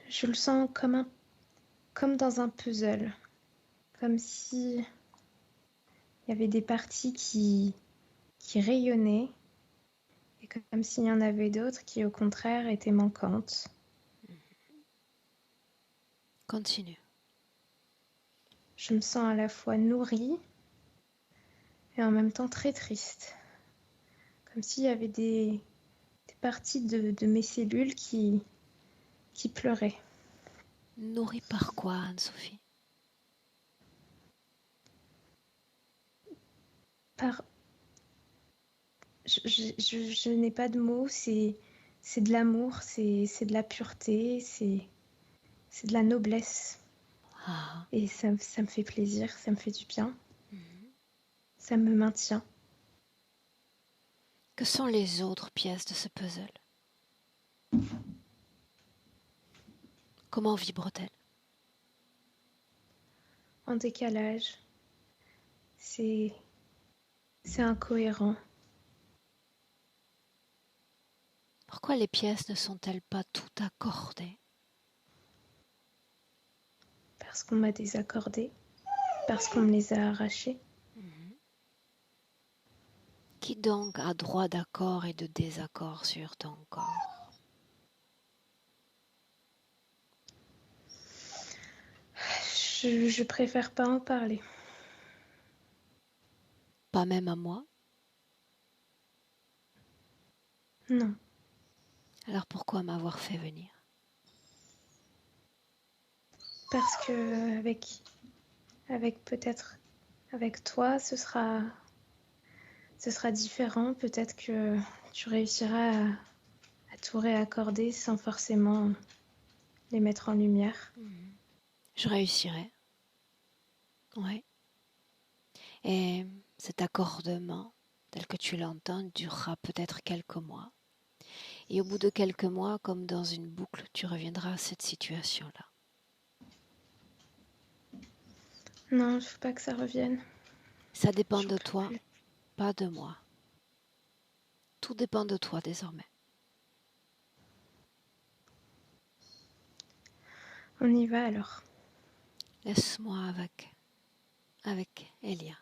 [SPEAKER 3] Je le sens comme dans un puzzle. Comme si il y avait des parties qui rayonnaient et comme s'il y en avait d'autres qui, au contraire, étaient manquantes.
[SPEAKER 1] Continue.
[SPEAKER 3] Je me sens à la fois nourrie et en même temps très triste. Comme s'il y avait des parties de mes cellules qui pleuraient.
[SPEAKER 1] Nourrie par quoi, Anne-Sophie?
[SPEAKER 3] Par... Je n'ai pas de mots, c'est de l'amour, c'est de la pureté, c'est de la noblesse.
[SPEAKER 1] Ah.
[SPEAKER 3] Et ça me fait plaisir, ça me fait du bien. Ça me maintient.
[SPEAKER 1] Que sont les autres pièces de ce puzzle? Comment vibre-t-elle?
[SPEAKER 3] En décalage, c'est incohérent.
[SPEAKER 1] Pourquoi les pièces ne sont-elles pas toutes accordées?
[SPEAKER 3] Parce qu'on m'a désaccordé, parce qu'on me les a arrachées.
[SPEAKER 1] Qui donc a droit d'accord et de désaccord sur ton corps?
[SPEAKER 3] Je préfère pas en parler.
[SPEAKER 1] Pas même à moi?
[SPEAKER 3] Non.
[SPEAKER 1] Alors pourquoi m'avoir fait venir?
[SPEAKER 3] Parce que avec peut-être avec toi, ce sera différent. Peut-être que tu réussiras à tout réaccorder sans forcément les mettre en lumière.
[SPEAKER 1] Je réussirai. Oui. Et cet accordement, tel que tu l'entends, durera peut-être quelques mois. Et au bout de quelques mois, comme dans une boucle, tu reviendras à cette situation-là.
[SPEAKER 3] Non, il faut pas que ça revienne.
[SPEAKER 1] Ça dépend
[SPEAKER 3] J'en
[SPEAKER 1] de
[SPEAKER 3] peux
[SPEAKER 1] toi,
[SPEAKER 3] plus.
[SPEAKER 1] pas de moi. Tout dépend de toi désormais.
[SPEAKER 3] On y va alors.
[SPEAKER 1] Laisse-moi avec Elia.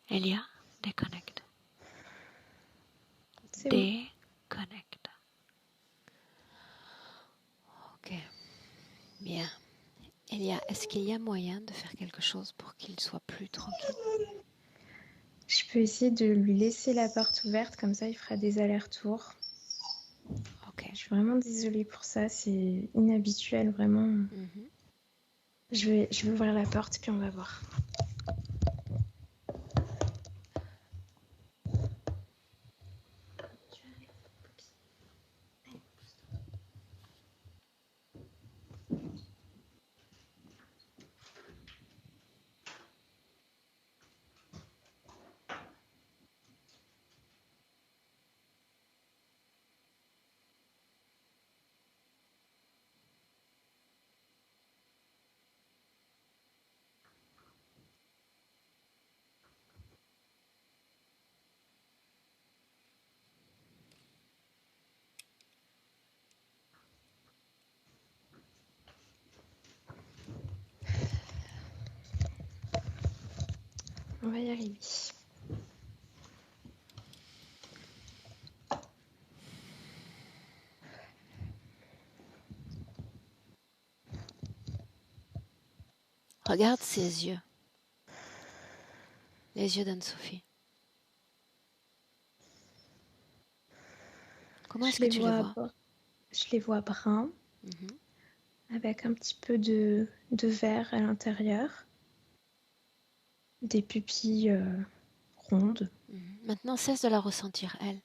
[SPEAKER 1] Elia, déconnecte.
[SPEAKER 3] C'est bon.
[SPEAKER 1] Déconnecte. Ok, bien. Elia, est-ce qu'il y a moyen de faire quelque chose pour qu'il soit plus tranquille?
[SPEAKER 3] Je peux essayer de lui laisser la porte ouverte, comme ça il fera des allers-retours.
[SPEAKER 1] Ok.
[SPEAKER 3] Je suis vraiment désolée pour ça, c'est inhabituel vraiment.
[SPEAKER 1] Mhm.
[SPEAKER 3] Je vais ouvrir la porte puis on va voir. On va y arriver.
[SPEAKER 1] Regarde ses yeux. Les yeux d'Anne-Sophie. Comment est-ce que tu les vois?
[SPEAKER 3] Je les vois bruns,
[SPEAKER 1] Mhm.
[SPEAKER 3] avec un petit peu de vert à l'intérieur, des pupilles rondes.
[SPEAKER 1] Mhm. Maintenant, cesse de la ressentir, elle.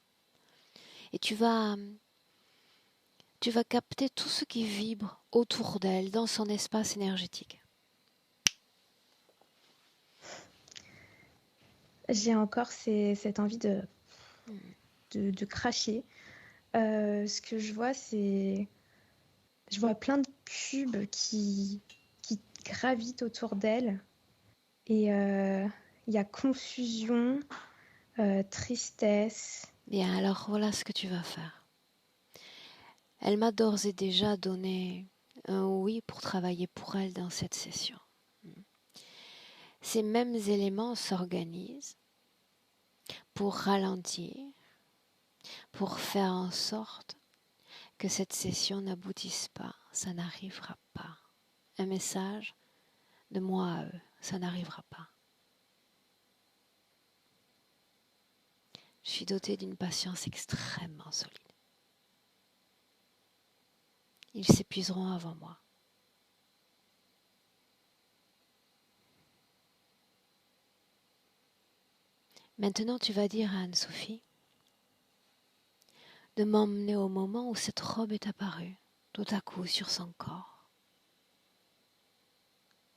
[SPEAKER 1] Et tu vas capter tout ce qui vibre autour d'elle, dans son espace énergétique.
[SPEAKER 3] J'ai encore cette envie de cracher. Ce que je vois, je vois plein de cubes qui gravitent autour d'elle. Et il y a confusion, tristesse.
[SPEAKER 1] Bien, alors voilà ce que tu vas faire. Elle m'a d'ores et déjà donné un oui pour travailler pour elle dans cette session. Ces mêmes éléments s'organisent pour ralentir, pour faire en sorte que cette session n'aboutisse pas. Ça n'arrivera pas. Un message de moi à eux, ça n'arrivera pas. Je suis dotée d'une patience extrêmement solide. Ils s'épuiseront avant moi. Maintenant, tu vas dire à Anne-Sophie de m'emmener au moment où cette robe est apparue, tout à coup sur son corps.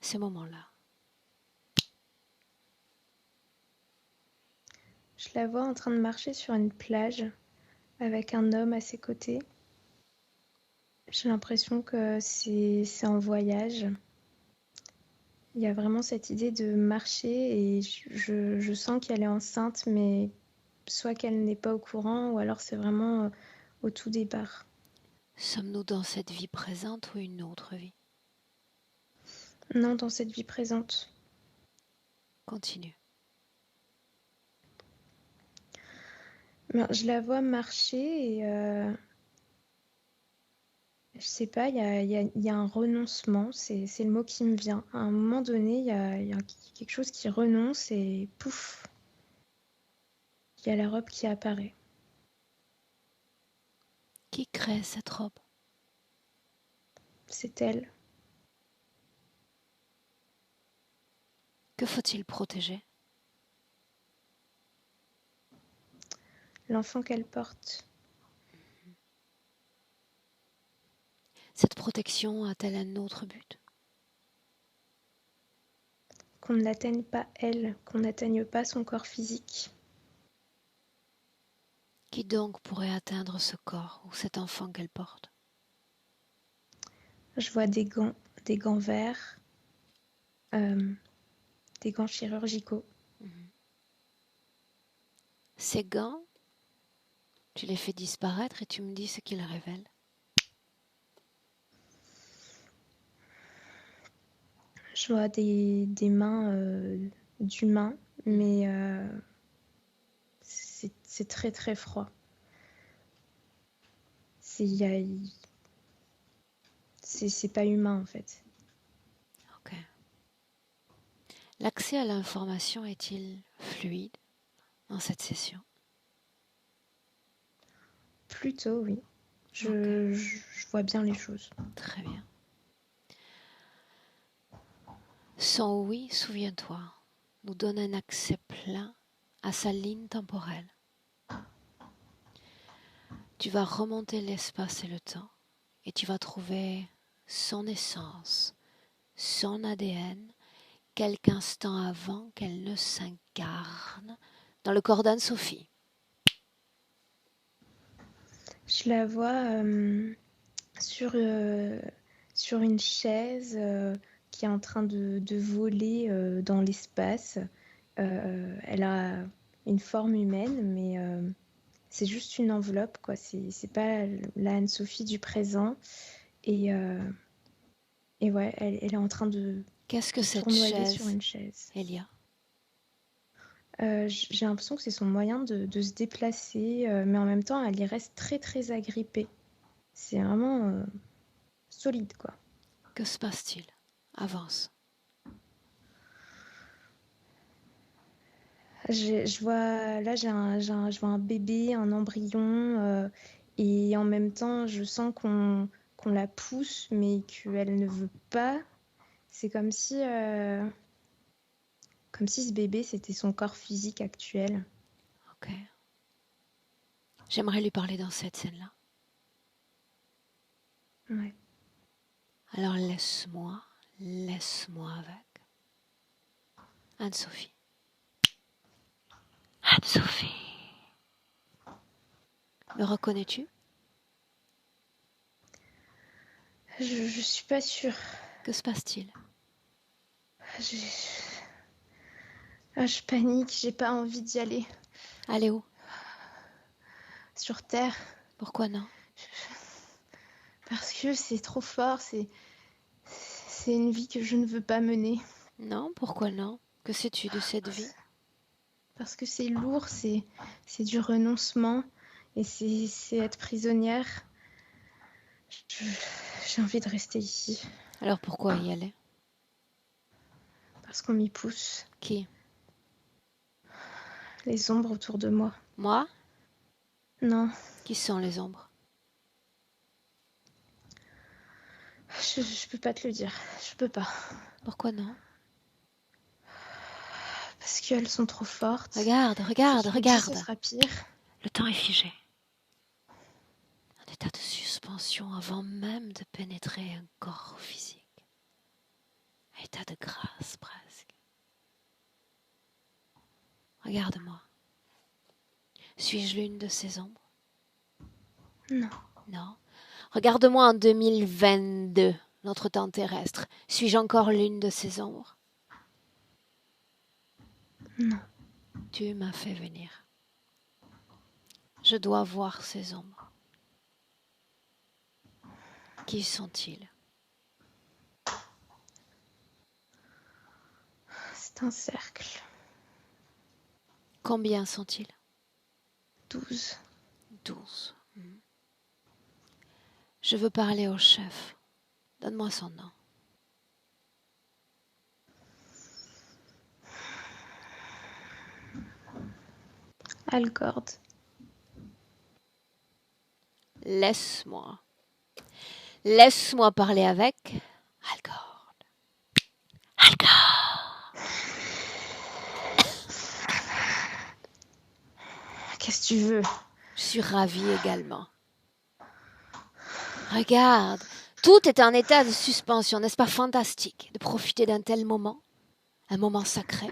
[SPEAKER 1] Ces moments-là.
[SPEAKER 3] Je la vois en train de marcher sur une plage avec un homme à ses côtés. J'ai l'impression que c'est en voyage. Il y a vraiment cette idée de marcher et je sens qu'elle est enceinte, mais soit qu'elle n'est pas au courant ou alors c'est vraiment au tout départ.
[SPEAKER 1] Sommes-nous dans cette vie présente ou une autre vie?
[SPEAKER 3] Non, dans cette vie présente.
[SPEAKER 1] Continue.
[SPEAKER 3] Ben, je la vois marcher et je sais pas, il y a un renoncement, c'est le mot qui me vient. À un moment donné, il y a quelque chose qui renonce et pouf, il y a la robe qui apparaît.
[SPEAKER 1] Qui crée cette robe?
[SPEAKER 3] C'est elle.
[SPEAKER 1] Que faut-il protéger?
[SPEAKER 3] L'enfant qu'elle porte.
[SPEAKER 1] Cette protection a-t-elle un autre but?
[SPEAKER 3] Qu'on ne l'atteigne pas elle, qu'on n'atteigne pas son corps physique.
[SPEAKER 1] Qui donc pourrait atteindre ce corps ou cet enfant qu'elle porte?
[SPEAKER 3] Je vois des gants verts des gants chirurgicaux.
[SPEAKER 1] Mhm. Ces gants, tu les fais disparaître et tu me dis ce qu'ils révèlent.
[SPEAKER 3] Je vois des mains d'humains, mais c'est très très froid. C'est pas humain en fait.
[SPEAKER 1] Ok. L'accès à l'information est-il fluide dans cette session?
[SPEAKER 3] Plutôt, oui.
[SPEAKER 1] Ok.
[SPEAKER 3] Je vois bien les choses.
[SPEAKER 1] Très bien. Son oui, souviens-toi, nous donne un accès plein à sa ligne temporelle. Tu vas remonter l'espace et le temps et tu vas trouver son essence, son ADN, quelques instants avant qu'elle ne s'incarne dans le corps d'Anne-Sophie.
[SPEAKER 3] Je la vois sur une chaise qui est en train de voler dans l'espace. Elle a une forme humaine, mais c'est juste une enveloppe, quoi. C'est pas la Anne-Sophie du présent. Et ouais, elle est en train
[SPEAKER 1] Qu'est-ce que
[SPEAKER 3] de
[SPEAKER 1] cette
[SPEAKER 3] tournoyer sur
[SPEAKER 1] chaise,
[SPEAKER 3] une chaise.
[SPEAKER 1] Elia?
[SPEAKER 3] J'ai l'impression que c'est son moyen de se déplacer, mais en même temps, elle y reste très très agrippée. C'est vraiment solide, quoi.
[SPEAKER 1] Que se passe-t-il? Avance.
[SPEAKER 3] Je vois, là, je vois un bébé, un embryon, et en même temps, je sens qu'on la pousse, mais qu'elle ne veut pas. C'est comme si ce bébé, c'était son corps physique actuel.
[SPEAKER 1] Ok. J'aimerais lui parler dans cette scène-là.
[SPEAKER 3] Ouais.
[SPEAKER 1] Alors laisse-moi avec Anne-Sophie. Anne-Sophie. Me reconnais-tu?
[SPEAKER 3] Je suis pas sûre.
[SPEAKER 1] Que se passe-t-il?
[SPEAKER 3] Je... je panique, j'ai pas envie d'y aller.
[SPEAKER 1] Allez où?
[SPEAKER 3] Sur Terre.
[SPEAKER 1] Pourquoi non?
[SPEAKER 3] Parce que c'est trop fort, c'est une vie que je ne veux pas mener.
[SPEAKER 1] Non, pourquoi non? Que sais-tu de cette vie?
[SPEAKER 3] Parce que c'est lourd, c'est du renoncement et c'est être prisonnière. J'ai envie de rester ici.
[SPEAKER 1] Alors pourquoi y aller?
[SPEAKER 3] Parce qu'on m'y pousse.
[SPEAKER 1] Qui?
[SPEAKER 3] Les ombres autour de moi.
[SPEAKER 1] Moi?
[SPEAKER 3] Non,
[SPEAKER 1] Qui sont les ombres?
[SPEAKER 3] je peux pas te le dire. Je peux pas.
[SPEAKER 1] Pourquoi non?
[SPEAKER 3] Parce qu'elles sont trop fortes.
[SPEAKER 1] Regarde,
[SPEAKER 3] Si
[SPEAKER 1] regarde,
[SPEAKER 3] je le dis, ce
[SPEAKER 1] regarde.
[SPEAKER 3] sera pire.
[SPEAKER 1] Le temps est figé. Un état de suspension avant même de pénétrer un corps physique. Un état de grâce presque. Regarde-moi. Suis-je l'une de ces ombres?
[SPEAKER 3] Non.
[SPEAKER 1] Non. Regarde-moi en 2022, notre temps terrestre. Suis-je encore l'une de ces ombres?
[SPEAKER 3] Non.
[SPEAKER 1] Tu m'as fait venir. Je dois voir ces ombres. Qui sont-ils?
[SPEAKER 3] C'est un cercle.
[SPEAKER 1] Combien sont-ils?
[SPEAKER 3] 12.
[SPEAKER 1] 12. Je veux parler au chef. Donne-moi son nom.
[SPEAKER 3] Algord.
[SPEAKER 1] Laisse-moi. Laisse-moi parler avec Algord. Algord.
[SPEAKER 3] Qu'est-ce que tu veux?
[SPEAKER 1] Je suis ravie également. Regarde, tout est en état de suspension. N'est-ce pas fantastique de profiter d'un tel moment? Un moment sacré.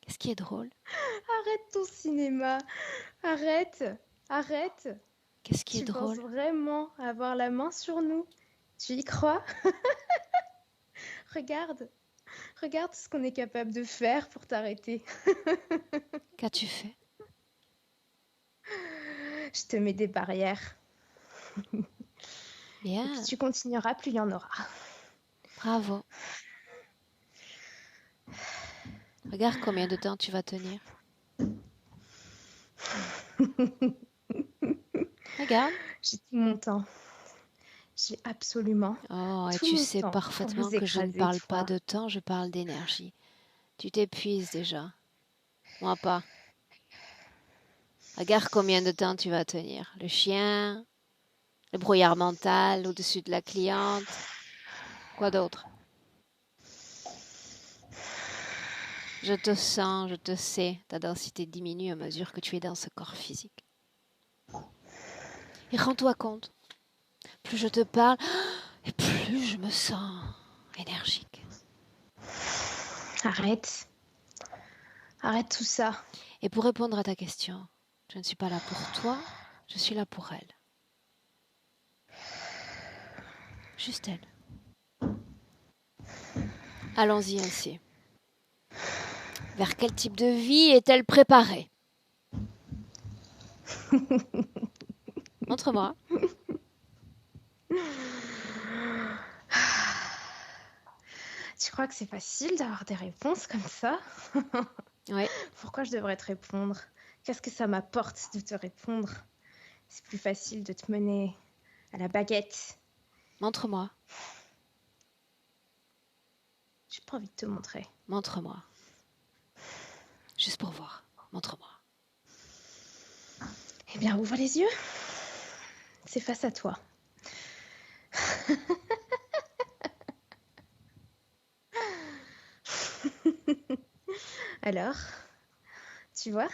[SPEAKER 1] Qu'est-ce qui est drôle?
[SPEAKER 3] Arrête ton cinéma. Arrête. Arrête.
[SPEAKER 1] Qu'est-ce qui est
[SPEAKER 3] Tu penses
[SPEAKER 1] drôle?
[SPEAKER 3] vraiment avoir la main sur nous? Tu y crois? Regarde, regarde ce qu'on est capable de faire pour t'arrêter.
[SPEAKER 1] Qu'as-tu fait?
[SPEAKER 3] Je te mets des barrières. Et
[SPEAKER 1] Bien,
[SPEAKER 3] plus tu continueras, plus il y en aura.
[SPEAKER 1] bravo. Regarde combien de temps tu vas tenir. Regarde.
[SPEAKER 3] J'ai tout mon temps. J'ai absolument
[SPEAKER 1] Oh, et
[SPEAKER 3] tout
[SPEAKER 1] tu
[SPEAKER 3] mon
[SPEAKER 1] sais
[SPEAKER 3] temps pour
[SPEAKER 1] parfaitement
[SPEAKER 3] vous
[SPEAKER 1] que je ne
[SPEAKER 3] écraser,
[SPEAKER 1] parle pas
[SPEAKER 3] toi.
[SPEAKER 1] de temps, je parle d'énergie. Tu t'épuises déjà. Moi pas. Regarde combien de temps tu vas tenir. Le chien, le brouillard mental au-dessus de la cliente. Quoi d'autre? Je te sens, je te sais. Ta densité diminue à mesure que tu es dans ce corps physique. Et rends-toi compte, plus je te parle, et plus je me sens énergique.
[SPEAKER 3] Arrête. Arrête tout ça.
[SPEAKER 1] Et pour répondre à ta question, je ne suis pas là pour toi, je suis là pour elle. Juste elle. Allons-y ainsi. Vers quel type de vie est-elle préparée? Montre-moi.
[SPEAKER 3] Tu crois que c'est facile d'avoir des réponses comme ça?
[SPEAKER 1] Oui,
[SPEAKER 3] Pourquoi je devrais te répondre? Qu'est-ce que ça m'apporte de te répondre? C'est plus facile de te mener à la baguette.
[SPEAKER 1] montre-moi.
[SPEAKER 3] J'ai pas envie de te montrer.
[SPEAKER 1] Montre-moi. Juste pour voir. Montre-moi.
[SPEAKER 3] Eh bien, ouvre les yeux. C'est face à toi. Alors, tu vois?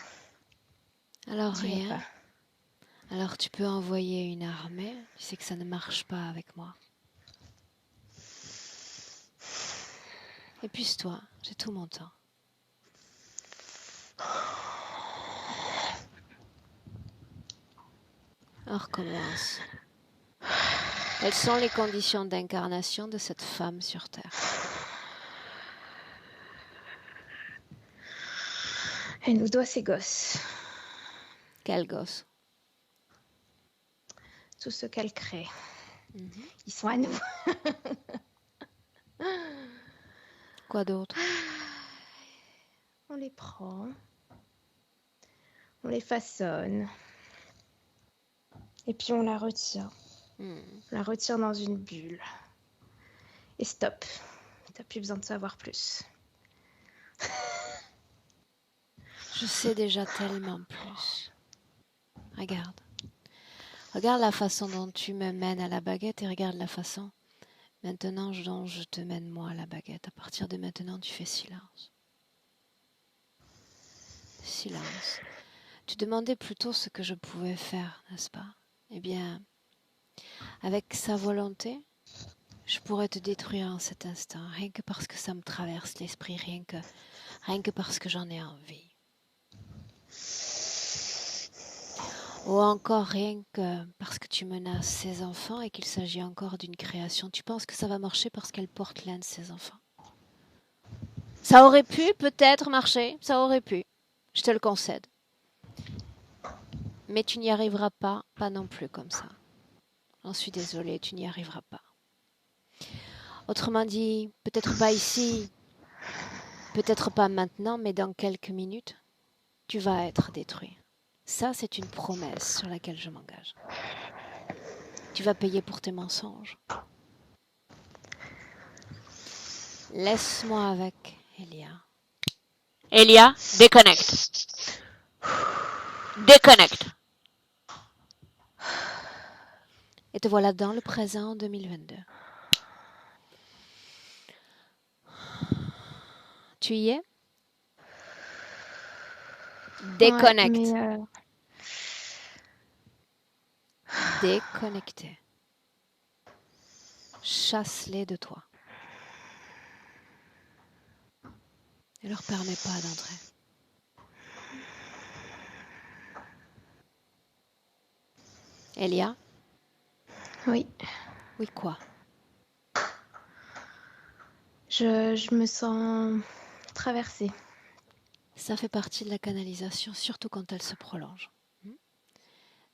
[SPEAKER 1] Alors
[SPEAKER 3] Tu vois
[SPEAKER 1] rien.
[SPEAKER 3] pas.
[SPEAKER 1] Alors tu peux envoyer une armée. Tu sais que ça ne marche pas avec moi. Épuise-toi. J'ai tout mon temps. On recommence. Quelles sont les conditions d'incarnation de cette femme sur Terre?
[SPEAKER 3] Elle nous doit ses gosses.
[SPEAKER 1] Quel gosse?
[SPEAKER 3] Tout ce qu'elle crée.
[SPEAKER 1] Mhm.
[SPEAKER 3] Ils sont à nous.
[SPEAKER 1] Quoi d'autre?
[SPEAKER 3] On les prend. On les façonne. Et puis on la retire.
[SPEAKER 1] Hmm.
[SPEAKER 3] On la retire dans une bulle. Et stop. T'as plus besoin de savoir plus.
[SPEAKER 1] Je sais déjà tellement plus. Regarde. Regarde la façon dont tu me mènes à la baguette et regarde la façon maintenant dont je te mène moi à la baguette. À partir de maintenant, tu fais silence. Silence. Tu demandais plutôt ce que je pouvais faire, n'est-ce pas? Eh bien, avec sa volonté, je pourrais te détruire en cet instant, rien que parce que ça me traverse l'esprit, rien que parce que j'en ai envie. Ou encore rien que parce que tu menaces ses enfants et qu'il s'agit encore d'une création. Tu penses que ça va marcher parce qu'elle porte l'un de ses enfants. Ça aurait pu peut-être marcher, ça aurait pu, je te le concède. Mais tu n'y arriveras pas non plus comme ça. J'en suis désolée, tu n'y arriveras pas. Autrement dit, peut-être pas ici, peut-être pas maintenant, mais dans quelques minutes, tu vas être détruit. Ça, c'est une promesse sur laquelle je m'engage. Tu vas payer pour tes mensonges. Laisse-moi avec Elia. Elia, déconnecte. Déconnecte. Et te voilà dans le présent en 2022. Tu y es? Déconnecte.
[SPEAKER 3] Ouais,
[SPEAKER 1] Déconnecté. Chasse-les de toi. Ne leur permets pas d'entrer. Elia?
[SPEAKER 3] oui.
[SPEAKER 1] Oui, quoi?
[SPEAKER 3] Je me sens traversée.
[SPEAKER 1] Ça fait partie de la canalisation, surtout quand elle se prolonge.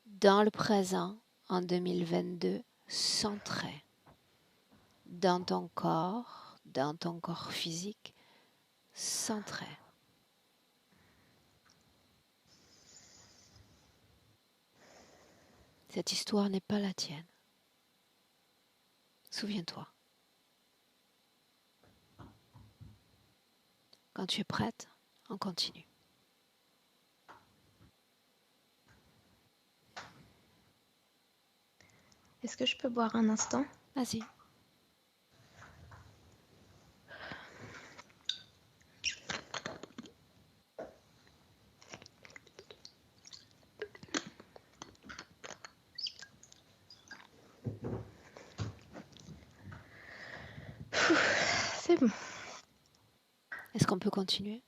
[SPEAKER 1] Dans le présent, en 2022, centré dans ton corps physique, centré. Cette histoire n'est pas la tienne. Souviens-toi. Quand tu es prête, on continue.
[SPEAKER 3] Est-ce que je peux boire un instant?
[SPEAKER 1] Vas-y.
[SPEAKER 3] C'est bon.
[SPEAKER 1] Est-ce qu'on peut continuer?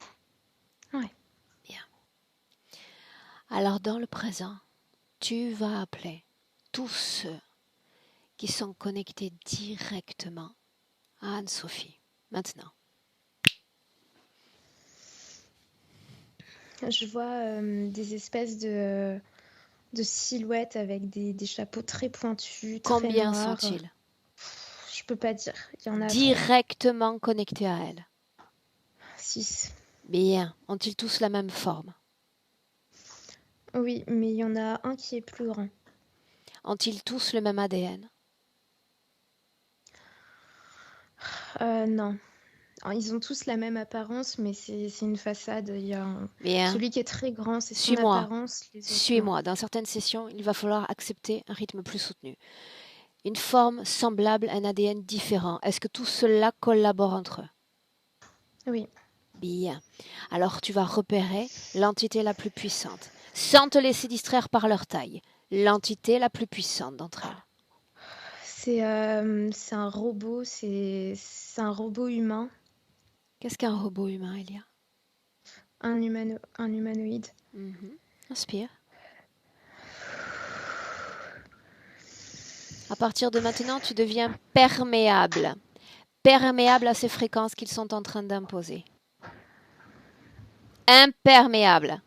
[SPEAKER 3] Ouais.
[SPEAKER 1] Bien. Alors dans le présent, tu vas appeler tous ceux qui sont connectés directement à Anne-Sophie. Maintenant.
[SPEAKER 3] Je vois des espèces de silhouettes avec des chapeaux très pointus, très
[SPEAKER 1] Combien
[SPEAKER 3] noirs.
[SPEAKER 1] sont-ils?
[SPEAKER 3] Je peux pas dire. Il y en a
[SPEAKER 1] directement connectés à elle.
[SPEAKER 3] 6.
[SPEAKER 1] Bien. Ont-ils tous la même forme?
[SPEAKER 3] Oui, mais il y en a un qui est plus grand.
[SPEAKER 1] Ont-ils tous le même ADN?
[SPEAKER 3] Non. Alors, ils ont tous la même apparence, mais c'est une façade. Il y a
[SPEAKER 1] Bien.
[SPEAKER 3] celui qui est très grand, c'est son
[SPEAKER 1] Suis-moi.
[SPEAKER 3] apparence. Les autres, non.
[SPEAKER 1] Suis-moi. Dans certaines sessions, il va falloir accepter un rythme plus soutenu. Une forme semblable, un ADN différent. Est-ce que tout cela collabore entre eux?
[SPEAKER 3] Oui.
[SPEAKER 1] Bien. Alors tu vas repérer l'entité la plus puissante, sans te laisser distraire par leur taille. L'entité la plus puissante d'entre elles.
[SPEAKER 3] C'est un robot, c'est un robot humain,
[SPEAKER 1] Qu'est-ce qu'un robot humain, Elia?
[SPEAKER 3] un humanoïde.
[SPEAKER 1] Inspire. À partir de maintenant, tu deviens perméable. Perméable à ces fréquences qu'ils sont en train d'imposer. Imperméable.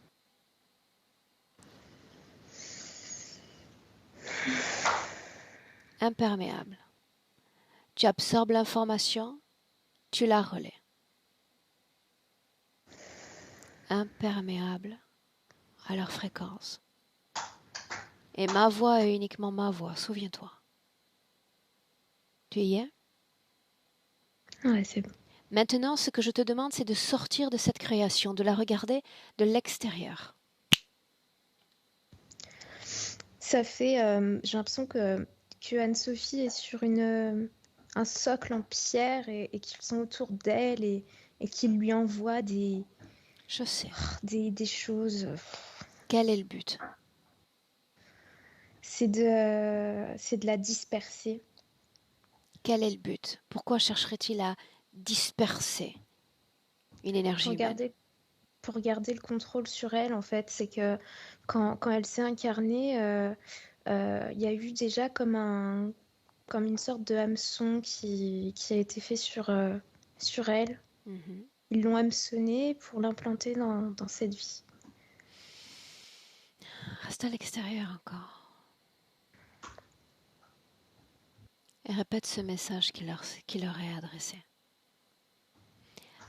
[SPEAKER 1] Imperméable. Tu absorbes l'information, tu la relais. Imperméable à leur fréquence. Et ma voix est uniquement ma voix, souviens-toi. Tu y es?
[SPEAKER 3] Ouais, c'est bon.
[SPEAKER 1] Maintenant, ce que je te demande, c'est de sortir de cette création, de la regarder de l'extérieur.
[SPEAKER 3] Ça fait, j'ai l'impression que Anne-Sophie est sur un socle en pierre et qu'ils sont autour d'elle et qu'ils lui envoient
[SPEAKER 1] Je sais.
[SPEAKER 3] des choses.
[SPEAKER 1] Quel est le but?
[SPEAKER 3] C'est de la disperser.
[SPEAKER 1] Quel est le but? Pourquoi chercherait-il à disperser une énergie humaine?
[SPEAKER 3] Pour garder le contrôle sur elle, en fait. C'est que quand elle s'est incarnée, il y a eu déjà comme une sorte de hameçon qui a été fait sur elle. Ils l'ont hameçonnée pour l'implanter dans cette vie.
[SPEAKER 1] Reste à l'extérieur encore. Et répète ce message qui leur est adressé.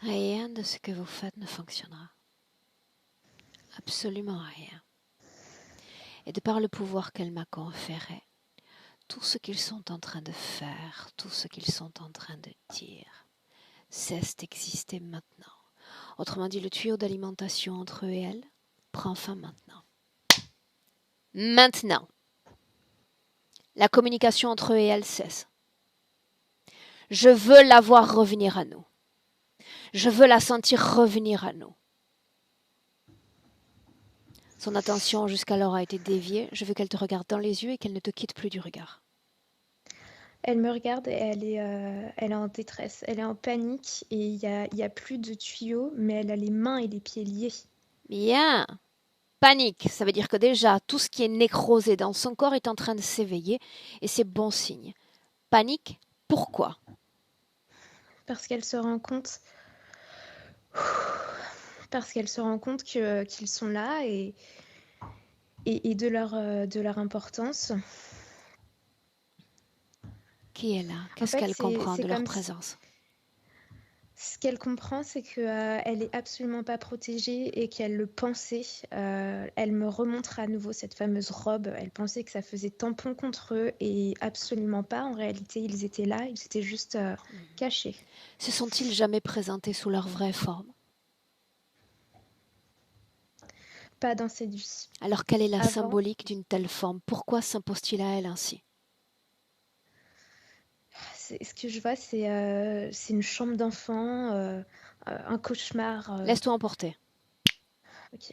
[SPEAKER 1] Rien de ce que vous faites ne fonctionnera. Absolument rien. Et de par le pouvoir qu'elle m'a conféré, tout ce qu'ils sont en train de faire, tout ce qu'ils sont en train de dire, cesse d'exister maintenant. Autrement dit, le tuyau d'alimentation entre eux et elle prend fin maintenant. Maintenant. La communication entre eux et elle cesse. Je veux la voir revenir à nous. Je veux la sentir revenir à nous. Son attention jusqu'alors a été déviée. Je veux qu'elle te regarde dans les yeux et qu'elle ne te quitte plus du regard.
[SPEAKER 3] Elle me regarde et elle est en détresse. Elle est en panique et il y a plus de tuyaux, mais elle a les mains et les pieds liés.
[SPEAKER 1] Bien. Panique, ça veut dire que déjà, tout ce qui est nécrosé dans son corps est en train de s'éveiller et c'est bon signe. Panique, pourquoi?
[SPEAKER 3] parce qu'elle se rend compte, qu'ils sont là et de leur importance.
[SPEAKER 1] Qui est là?
[SPEAKER 3] En
[SPEAKER 1] Qu'est-ce
[SPEAKER 3] fait,
[SPEAKER 1] qu'elle comprend
[SPEAKER 3] c'est
[SPEAKER 1] de leur
[SPEAKER 3] comme
[SPEAKER 1] présence?
[SPEAKER 3] ce qu'elle comprend, c'est que elle est absolument pas protégée et qu'elle le pensait. Elle me remontre à nouveau cette fameuse robe. Elle pensait que ça faisait tampon contre eux et absolument pas. En réalité, ils étaient là, ils étaient juste cachés.
[SPEAKER 1] Se sont-ils jamais présentés sous leur vraie forme?
[SPEAKER 3] Pas dans cette vie.
[SPEAKER 1] Alors quelle est la
[SPEAKER 3] Avant,
[SPEAKER 1] symbolique d'une telle forme? Pourquoi s'impose-t-il à elle ainsi?
[SPEAKER 3] ce que je vois, c'est une chambre d'enfant, un cauchemar.
[SPEAKER 1] Laisse-toi emporter.
[SPEAKER 3] Ok.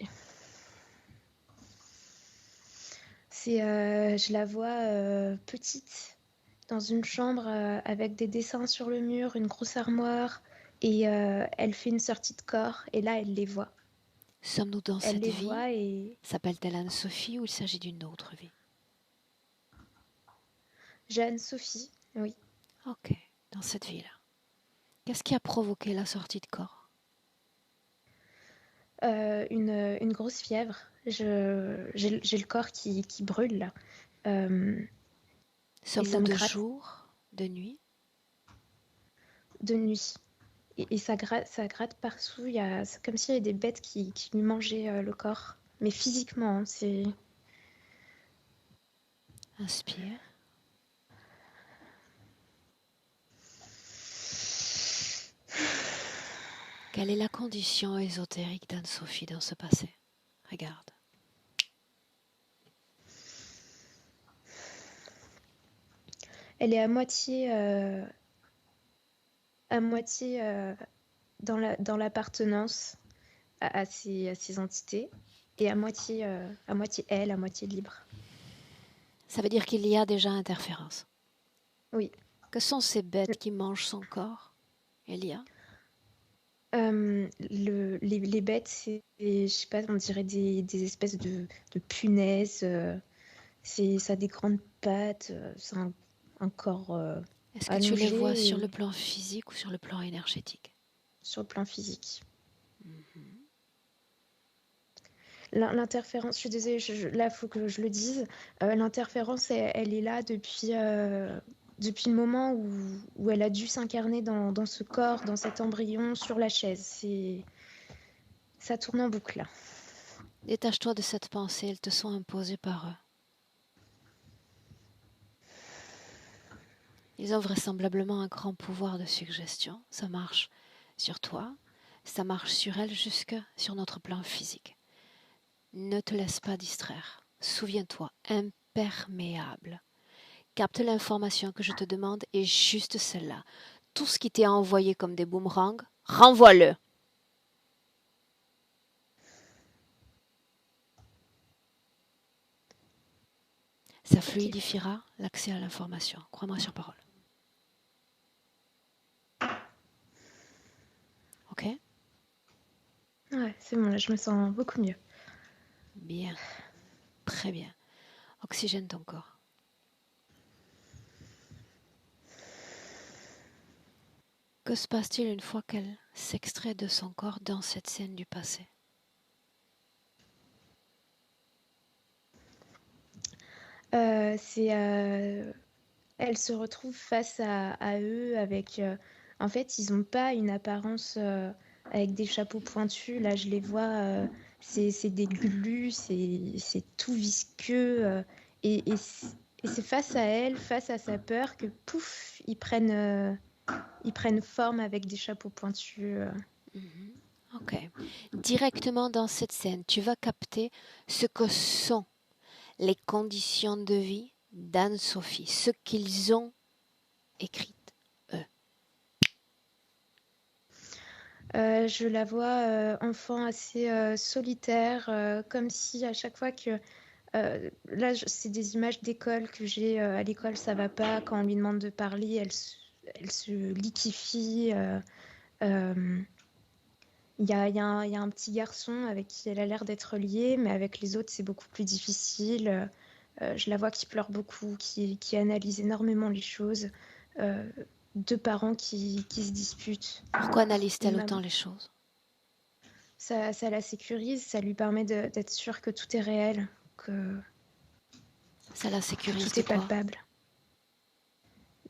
[SPEAKER 3] Je la vois petite dans une chambre avec des dessins sur le mur, une grosse armoire, et elle fait une sortie de corps, et là, elle les voit.
[SPEAKER 1] Sommes-nous dans
[SPEAKER 3] Elle
[SPEAKER 1] cette
[SPEAKER 3] les
[SPEAKER 1] vie?
[SPEAKER 3] voit et
[SPEAKER 1] S'appelle-t-elle Anne-Sophie ou il s'agit d'une autre vie?
[SPEAKER 3] Jeanne, Sophie, oui.
[SPEAKER 1] Ok, dans cette vie-là. Qu'est-ce qui a provoqué la sortie de corps?
[SPEAKER 3] Une grosse fièvre. J'ai le corps qui brûle, là. Et ça
[SPEAKER 1] Sommes-nous
[SPEAKER 3] me
[SPEAKER 1] de
[SPEAKER 3] gratte
[SPEAKER 1] jour, de nuit?
[SPEAKER 3] de nuit. Et ça gratte partout. C'est comme s'il y avait des bêtes qui lui mangeaient le corps. Mais physiquement, hein, c'est...
[SPEAKER 1] Inspire. Quelle est la condition ésotérique d'Anne-Sophie dans ce passé? Regarde.
[SPEAKER 3] Elle est à moitié dans l'appartenance à ces entités et à moitié elle, à moitié libre.
[SPEAKER 1] Ça veut dire qu'il y a déjà interférence.
[SPEAKER 3] Oui.
[SPEAKER 1] Que sont ces bêtes qui mangent son corps, Elia?
[SPEAKER 3] Les bêtes, je sais pas, on dirait des espèces de punaises. Ça a des grandes pattes. C'est un corps
[SPEAKER 1] Est-ce que tu les vois sur le
[SPEAKER 3] allongé
[SPEAKER 1] plan physique ou sur le plan énergétique?
[SPEAKER 3] sur le plan physique.
[SPEAKER 1] Mhm.
[SPEAKER 3] L'interférence, je suis désolée, là, il faut que je le dise. L'interférence, elle est là depuis le moment où elle a dû s'incarner dans ce corps, dans cet embryon, sur la chaise. Ça tourne en boucle, là.
[SPEAKER 1] Détache-toi de cette pensée, elles te sont imposées par eux. Ils ont vraisemblablement un grand pouvoir de suggestion. Ça marche sur toi, ça marche sur elles jusque sur notre plan physique. Ne te laisse pas distraire. Souviens-toi, imperméable. Capte l'information que je te demande est juste celle-là. Tout ce qui t'est envoyé comme des boomerangs, renvoie-le. Ça fluidifiera l'accès à l'information. Crois-moi sur parole. Ok?
[SPEAKER 3] Ouais, c'est bon, là, je me sens beaucoup mieux.
[SPEAKER 1] Bien. Très bien. Oxygène ton corps. Que se passe-t-il une fois qu'elle s'extrait de son corps dans cette scène du passé?
[SPEAKER 3] Elle se retrouve face à eux avec... en fait, ils n'ont pas une apparence avec des chapeaux pointus. Là, je les vois, c'est des glues, c'est tout visqueux. Et c'est face à elle, face à sa peur, que pouf, ils prennent forme avec des chapeaux pointus.
[SPEAKER 1] Ok. Directement dans cette scène, tu vas capter ce que sont les conditions de vie d'Anne-Sophie, ce qu'ils ont écrit, eux.
[SPEAKER 3] Je la vois enfant assez solitaire, comme si à chaque fois que... là, c'est des images d'école que j'ai. À l'école, ça va pas. Quand on lui demande de parler, elle se liquéfie. Il y a un petit garçon avec qui elle a l'air d'être liée, mais avec les autres, c'est beaucoup plus difficile. Je la vois qui pleure beaucoup, qui analyse énormément les choses. deux parents qui se disputent.
[SPEAKER 1] Pourquoi analyse-t-elle
[SPEAKER 3] Maman.
[SPEAKER 1] autant les choses?
[SPEAKER 3] Ça la sécurise, ça lui permet d'être sûre que tout est réel, que
[SPEAKER 1] Ça la sécurise
[SPEAKER 3] tout
[SPEAKER 1] de
[SPEAKER 3] est
[SPEAKER 1] quoi?
[SPEAKER 3] palpable.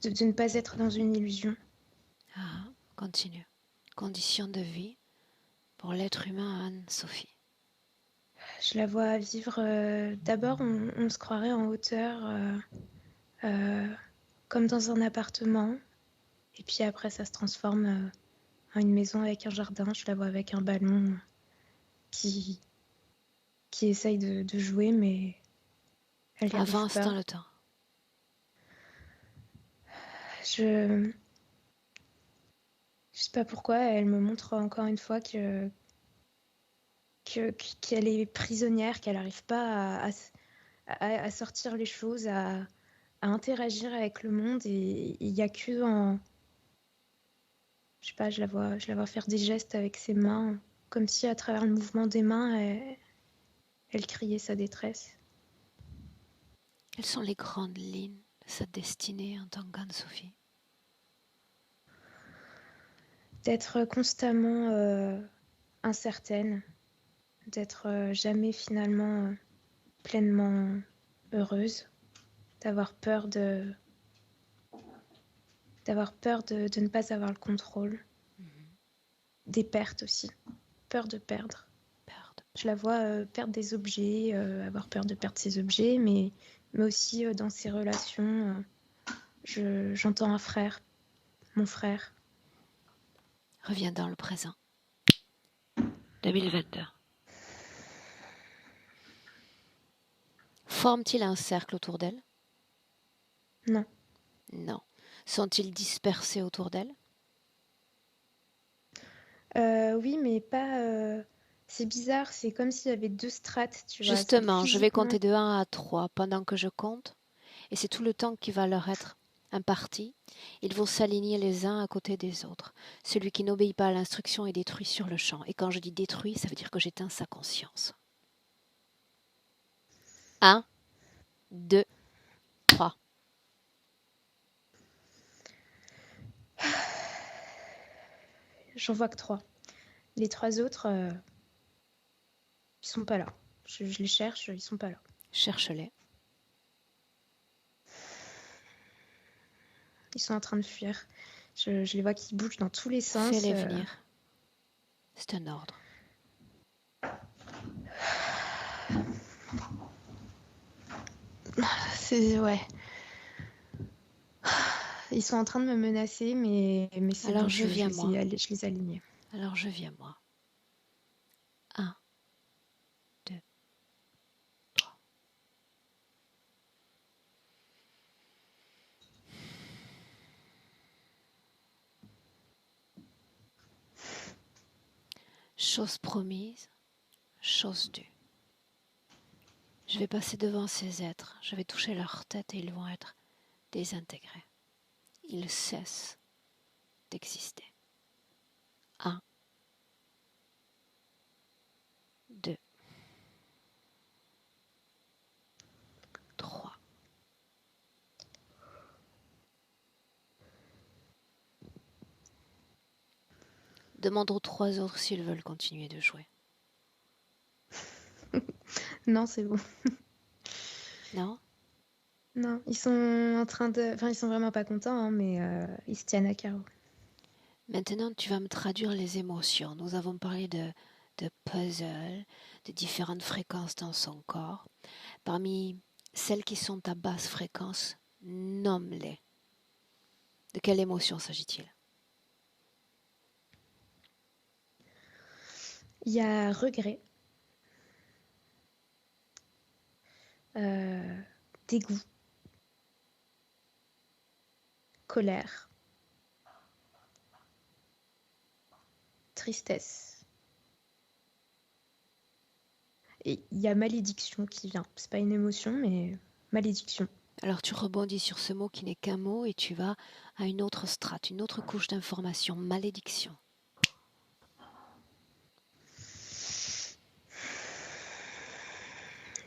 [SPEAKER 3] De ne pas être dans une illusion.
[SPEAKER 1] Ah, continue. Conditions de vie pour l'être humain Anne-Sophie.
[SPEAKER 3] Je la vois vivre. D'abord, on se croirait en hauteur, comme dans un appartement. Et puis après, ça se transforme en une maison avec un jardin. Je la vois avec un ballon qui essaye de jouer, mais elle n'y arrive
[SPEAKER 1] Avance
[SPEAKER 3] pas.
[SPEAKER 1] dans le temps.
[SPEAKER 3] Je sais pas pourquoi, elle me montre encore une fois qu'elle est prisonnière, qu'elle n'arrive pas à sortir les choses, à interagir avec le monde. Et il n'y a que en... Je sais pas, je la vois faire des gestes avec ses mains, comme si à travers le mouvement des mains, elle criait sa détresse.
[SPEAKER 1] Quelles sont les grandes lignes de sa destinée en tant qu'Anne-Sophie?
[SPEAKER 3] D'être constamment incertaine, d'être jamais finalement pleinement heureuse, d'avoir peur de ne pas avoir le contrôle, des pertes aussi, peur de perdre. Je la vois perdre des objets, avoir peur de perdre ses objets, mais aussi dans ses relations. J'entends un frère, mon frère.
[SPEAKER 1] Reviens dans le présent. 2022. Forment-ils un cercle autour d'elle?
[SPEAKER 3] Non.
[SPEAKER 1] Non. Sont-ils dispersés autour d'elle?
[SPEAKER 3] Oui, mais pas... C'est bizarre, c'est comme s'il y avait deux strates, tu vois.
[SPEAKER 1] Justement, je vais
[SPEAKER 3] Physiquement...
[SPEAKER 1] compter de 1 à 3 pendant que je compte, et c'est tout le temps qui va leur être imparti. Ils vont s'aligner les uns à côté des autres. Celui qui n'obéit pas à l'instruction est détruit sur le champ. Et quand je dis détruit, ça veut dire que j'éteins sa conscience. 1, 2, 3.
[SPEAKER 3] J'en vois que 3. Les 3 autres, ils sont pas là. Je les cherche, ils sont pas là.
[SPEAKER 1] Cherche-les.
[SPEAKER 3] Ils sont en train de fuir. Je les vois qui bougent dans tous les sens.
[SPEAKER 1] Fais-les venir. C'est un ordre.
[SPEAKER 3] Ouais. Ils sont en train de me menacer, mais c'est
[SPEAKER 1] Alors
[SPEAKER 3] bon,
[SPEAKER 1] je viens, moi.
[SPEAKER 3] Je les aligne.
[SPEAKER 1] Alors je viens, moi. 1, 2, 3. Chose promise, chose due. Je vais passer devant ces êtres, je vais toucher leur tête et ils vont être désintégrés. Ils cessent d'exister. 1, 2, 3. Demande aux 3 autres s'ils veulent continuer de jouer.
[SPEAKER 3] Non, c'est bon.
[SPEAKER 1] Non?
[SPEAKER 3] Non, ils sont en train de... Enfin, ils sont vraiment pas contents, hein, mais ils se tiennent à carreau.
[SPEAKER 1] Maintenant, tu vas me traduire les émotions. Nous avons parlé de puzzle, de différentes fréquences dans son corps. Parmi celles qui sont à basse fréquence, nomme-les. De quelle émotion s'agit-il?
[SPEAKER 3] Il y a regret, dégoût, colère, tristesse. Et il y a malédiction qui vient. C'est pas une émotion, mais malédiction.
[SPEAKER 1] Alors tu rebondis sur ce mot qui n'est qu'un mot et tu vas à une autre strate, une autre couche d'information, malédiction.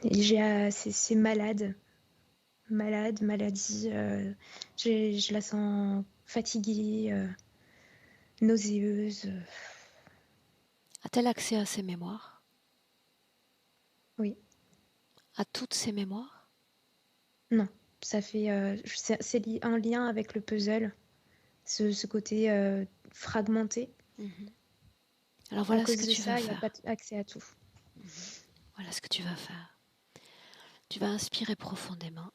[SPEAKER 3] Et c'est malade. Malade, maladie. Je la sens fatiguée, nauséeuse.
[SPEAKER 1] A-t-elle accès à ses mémoires?
[SPEAKER 3] Oui,
[SPEAKER 1] À toutes ses mémoires?
[SPEAKER 3] non, ça fait, c'est un lien avec le puzzle, ce côté fragmenté.
[SPEAKER 1] Mhm. Alors
[SPEAKER 3] À
[SPEAKER 1] voilà ce
[SPEAKER 3] cause
[SPEAKER 1] que
[SPEAKER 3] de
[SPEAKER 1] tu vas
[SPEAKER 3] ça, il n'y a pas
[SPEAKER 1] faire.
[SPEAKER 3] accès à tout.
[SPEAKER 1] Voilà ce que tu vas faire. Tu vas inspirer profondément.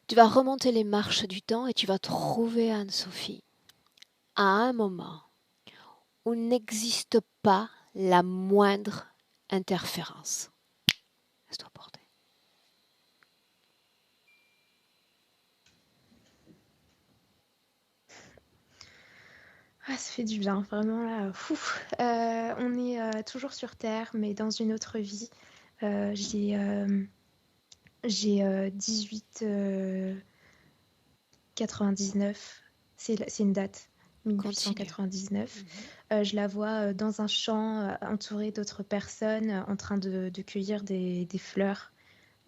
[SPEAKER 1] Tu vas remonter les marches du temps et tu vas trouver Anne-Sophie à un moment où n'existe pas la moindre interférence. Laisse-toi porter.
[SPEAKER 3] Ah, ça fait du bien, vraiment là. On est toujours sur Terre, mais dans une autre vie. Euh, j'ai euh, j'ai 18 99. C'est une date,
[SPEAKER 1] Continue.
[SPEAKER 3] 1899.
[SPEAKER 1] Mhm.
[SPEAKER 3] Je la vois dans un champ, entourée d'autres personnes, en train de cueillir des fleurs.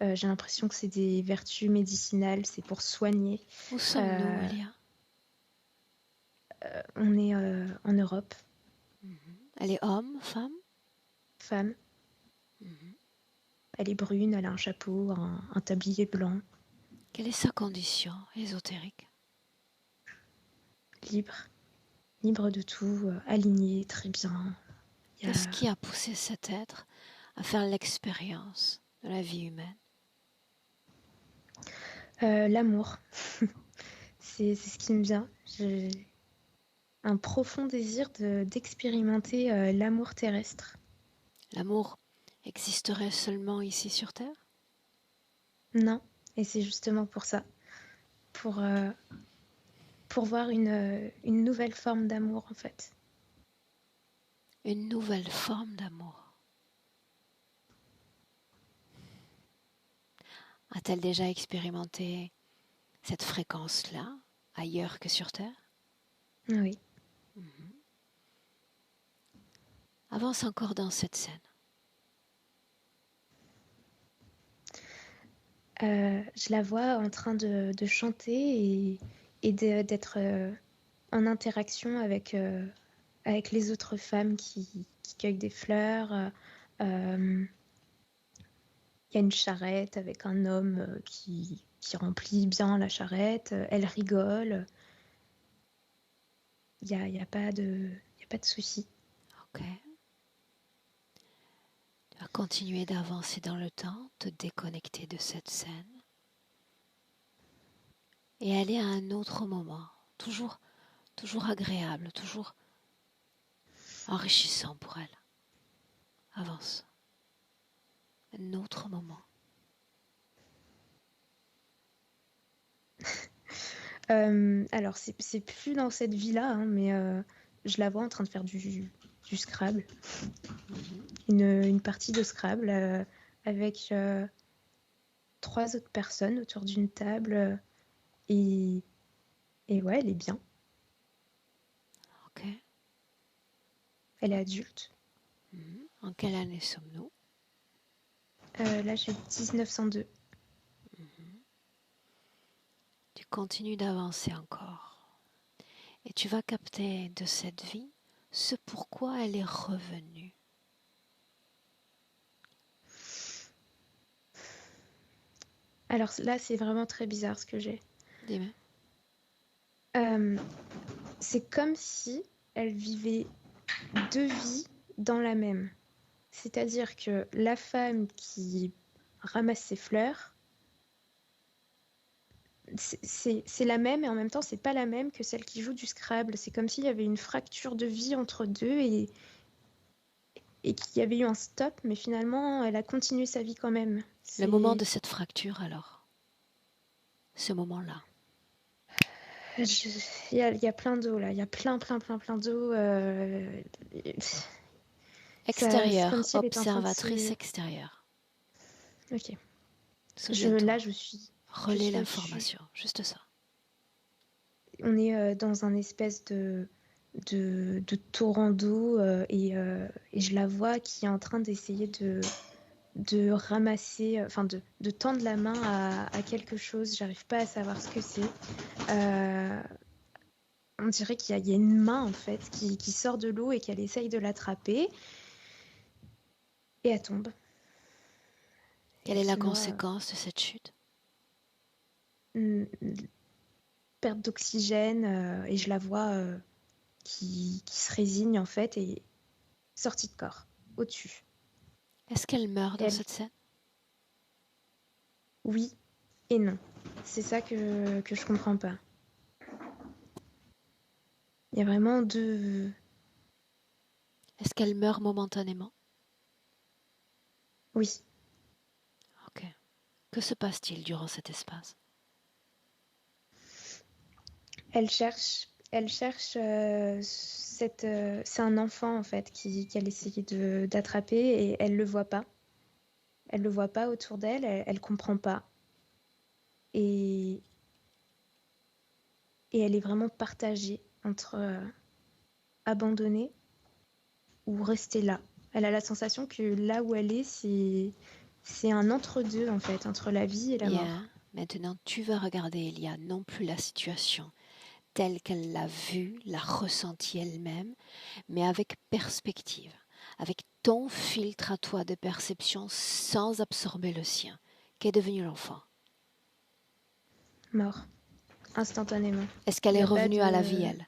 [SPEAKER 3] J'ai l'impression que c'est des vertus médicinales, c'est pour soigner.
[SPEAKER 1] Où sommes-nous,
[SPEAKER 3] Euh,
[SPEAKER 1] Elia?
[SPEAKER 3] on est en Europe,
[SPEAKER 1] Mhm. Elle est homme, femme?
[SPEAKER 3] femme.
[SPEAKER 1] Mhm.
[SPEAKER 3] Elle est brune, elle a un chapeau, un tablier blanc,
[SPEAKER 1] Quelle est sa condition ésotérique?
[SPEAKER 3] libre, libre de tout, alignée, très bien. Il y a
[SPEAKER 1] Qu'est-ce qui a poussé cet être à faire l'expérience de la vie humaine?
[SPEAKER 3] l'amour, c'est ce qui me vient. J'ai un profond désir d'expérimenter l'amour terrestre.
[SPEAKER 1] L'amour existerait seulement ici sur Terre?
[SPEAKER 3] Non, et c'est justement pour ça, pour, euh, pour voir une nouvelle forme d'amour en fait.
[SPEAKER 1] Une nouvelle forme d'amour. A-t-elle déjà expérimenté cette fréquence-là ailleurs que sur Terre?
[SPEAKER 3] Oui.
[SPEAKER 1] Mhm. Avance encore dans cette scène.
[SPEAKER 3] Je la vois en train de chanter et d'être en interaction avec les autres femmes qui cueillent des fleurs. Il y a une charrette avec un homme qui remplit bien la charrette. Elle rigole. Il y a pas de souci.
[SPEAKER 1] Ok. Tu vas continuer d'avancer dans le temps, te déconnecter de cette scène et aller à un autre moment, toujours agréable, toujours enrichissant pour elle. Avance. Un autre moment.
[SPEAKER 3] Alors, c'est plus dans cette vie-là, hein, mais je la vois en train de faire du Scrabble.
[SPEAKER 1] Mhm.
[SPEAKER 3] Une partie de Scrabble avec 3 autres personnes autour d'une table. Et, et ouais, elle est bien.
[SPEAKER 1] Ok.
[SPEAKER 3] Elle est adulte.
[SPEAKER 1] Mhm. En quelle année sommes-nous?
[SPEAKER 3] Là, j'ai 1902.
[SPEAKER 1] Mhm. Tu continues d'avancer encore et tu vas capter de cette vie ce pourquoi elle est revenue.
[SPEAKER 3] Alors là, c'est vraiment très bizarre ce que j'ai.
[SPEAKER 1] Dis-moi.
[SPEAKER 3] Euh, c'est comme si elle vivait 2 vies dans la même. C'est-à-dire que la femme qui ramasse ses fleurs, c'est la même et en même temps, c'est pas la même que celle qui joue du Scrabble. C'est comme s'il y avait une fracture de vie entre deux et qu'il y avait eu un stop, mais finalement, elle a continué sa vie quand même.
[SPEAKER 1] Le moment de cette fracture alors, ce moment-là.
[SPEAKER 3] Il y a plein d'eau là, il y a plein d'eau. C'est comme
[SPEAKER 1] Extérieure,
[SPEAKER 3] si elle était en train de
[SPEAKER 1] observatrice
[SPEAKER 3] se.
[SPEAKER 1] extérieure.
[SPEAKER 3] Ok.
[SPEAKER 1] Souviens-toi,
[SPEAKER 3] Là, je
[SPEAKER 1] relais
[SPEAKER 3] suis au-dessus.
[SPEAKER 1] l'information, juste ça.
[SPEAKER 3] On est dans un espèce de torrent d'eau et je la vois qui est en train d'essayer de ramasser, enfin de tendre la main à quelque chose. J'arrive pas à savoir ce que c'est. On dirait qu'il y a une main en fait qui sort de l'eau et qu'elle essaye de l'attraper et elle tombe.
[SPEAKER 1] Quelle
[SPEAKER 3] Et
[SPEAKER 1] est la
[SPEAKER 3] puis moi,
[SPEAKER 1] conséquence de cette chute?
[SPEAKER 3] une perte d'oxygène et je la vois qui se résigne en fait et sortie de corps, au-dessus.
[SPEAKER 1] Est-ce qu'elle meurt
[SPEAKER 3] Et
[SPEAKER 1] dans
[SPEAKER 3] elle,
[SPEAKER 1] cette scène?
[SPEAKER 3] oui et non. C'est ça que je comprends pas. Il y a vraiment deux...
[SPEAKER 1] Est-ce qu'elle meurt momentanément?
[SPEAKER 3] Oui,
[SPEAKER 1] Ok. Que se passe-t-il durant cet espace?
[SPEAKER 3] elle cherche c'est un enfant en fait qu'elle essaye d'attraper et elle le voit pas. Elle le voit pas autour d'elle, elle comprend pas. Et, et elle est vraiment partagée entre abandonner ou rester là. Elle a la sensation que là où elle est, c'est un entre-deux en fait, entre la vie et la mort.
[SPEAKER 1] Bien. Maintenant, tu vas regarder, Elia, non plus la situation telle qu'elle l'a vue, l'a ressentie elle-même, mais avec perspective, avec ton filtre à toi de perception sans absorber le sien. Qu'est devenu l'enfant?
[SPEAKER 3] Mort, instantanément.
[SPEAKER 1] Est-ce qu'elle
[SPEAKER 3] Il
[SPEAKER 1] est
[SPEAKER 3] n'y a pas
[SPEAKER 1] revenue à la
[SPEAKER 3] de...
[SPEAKER 1] vie, elle?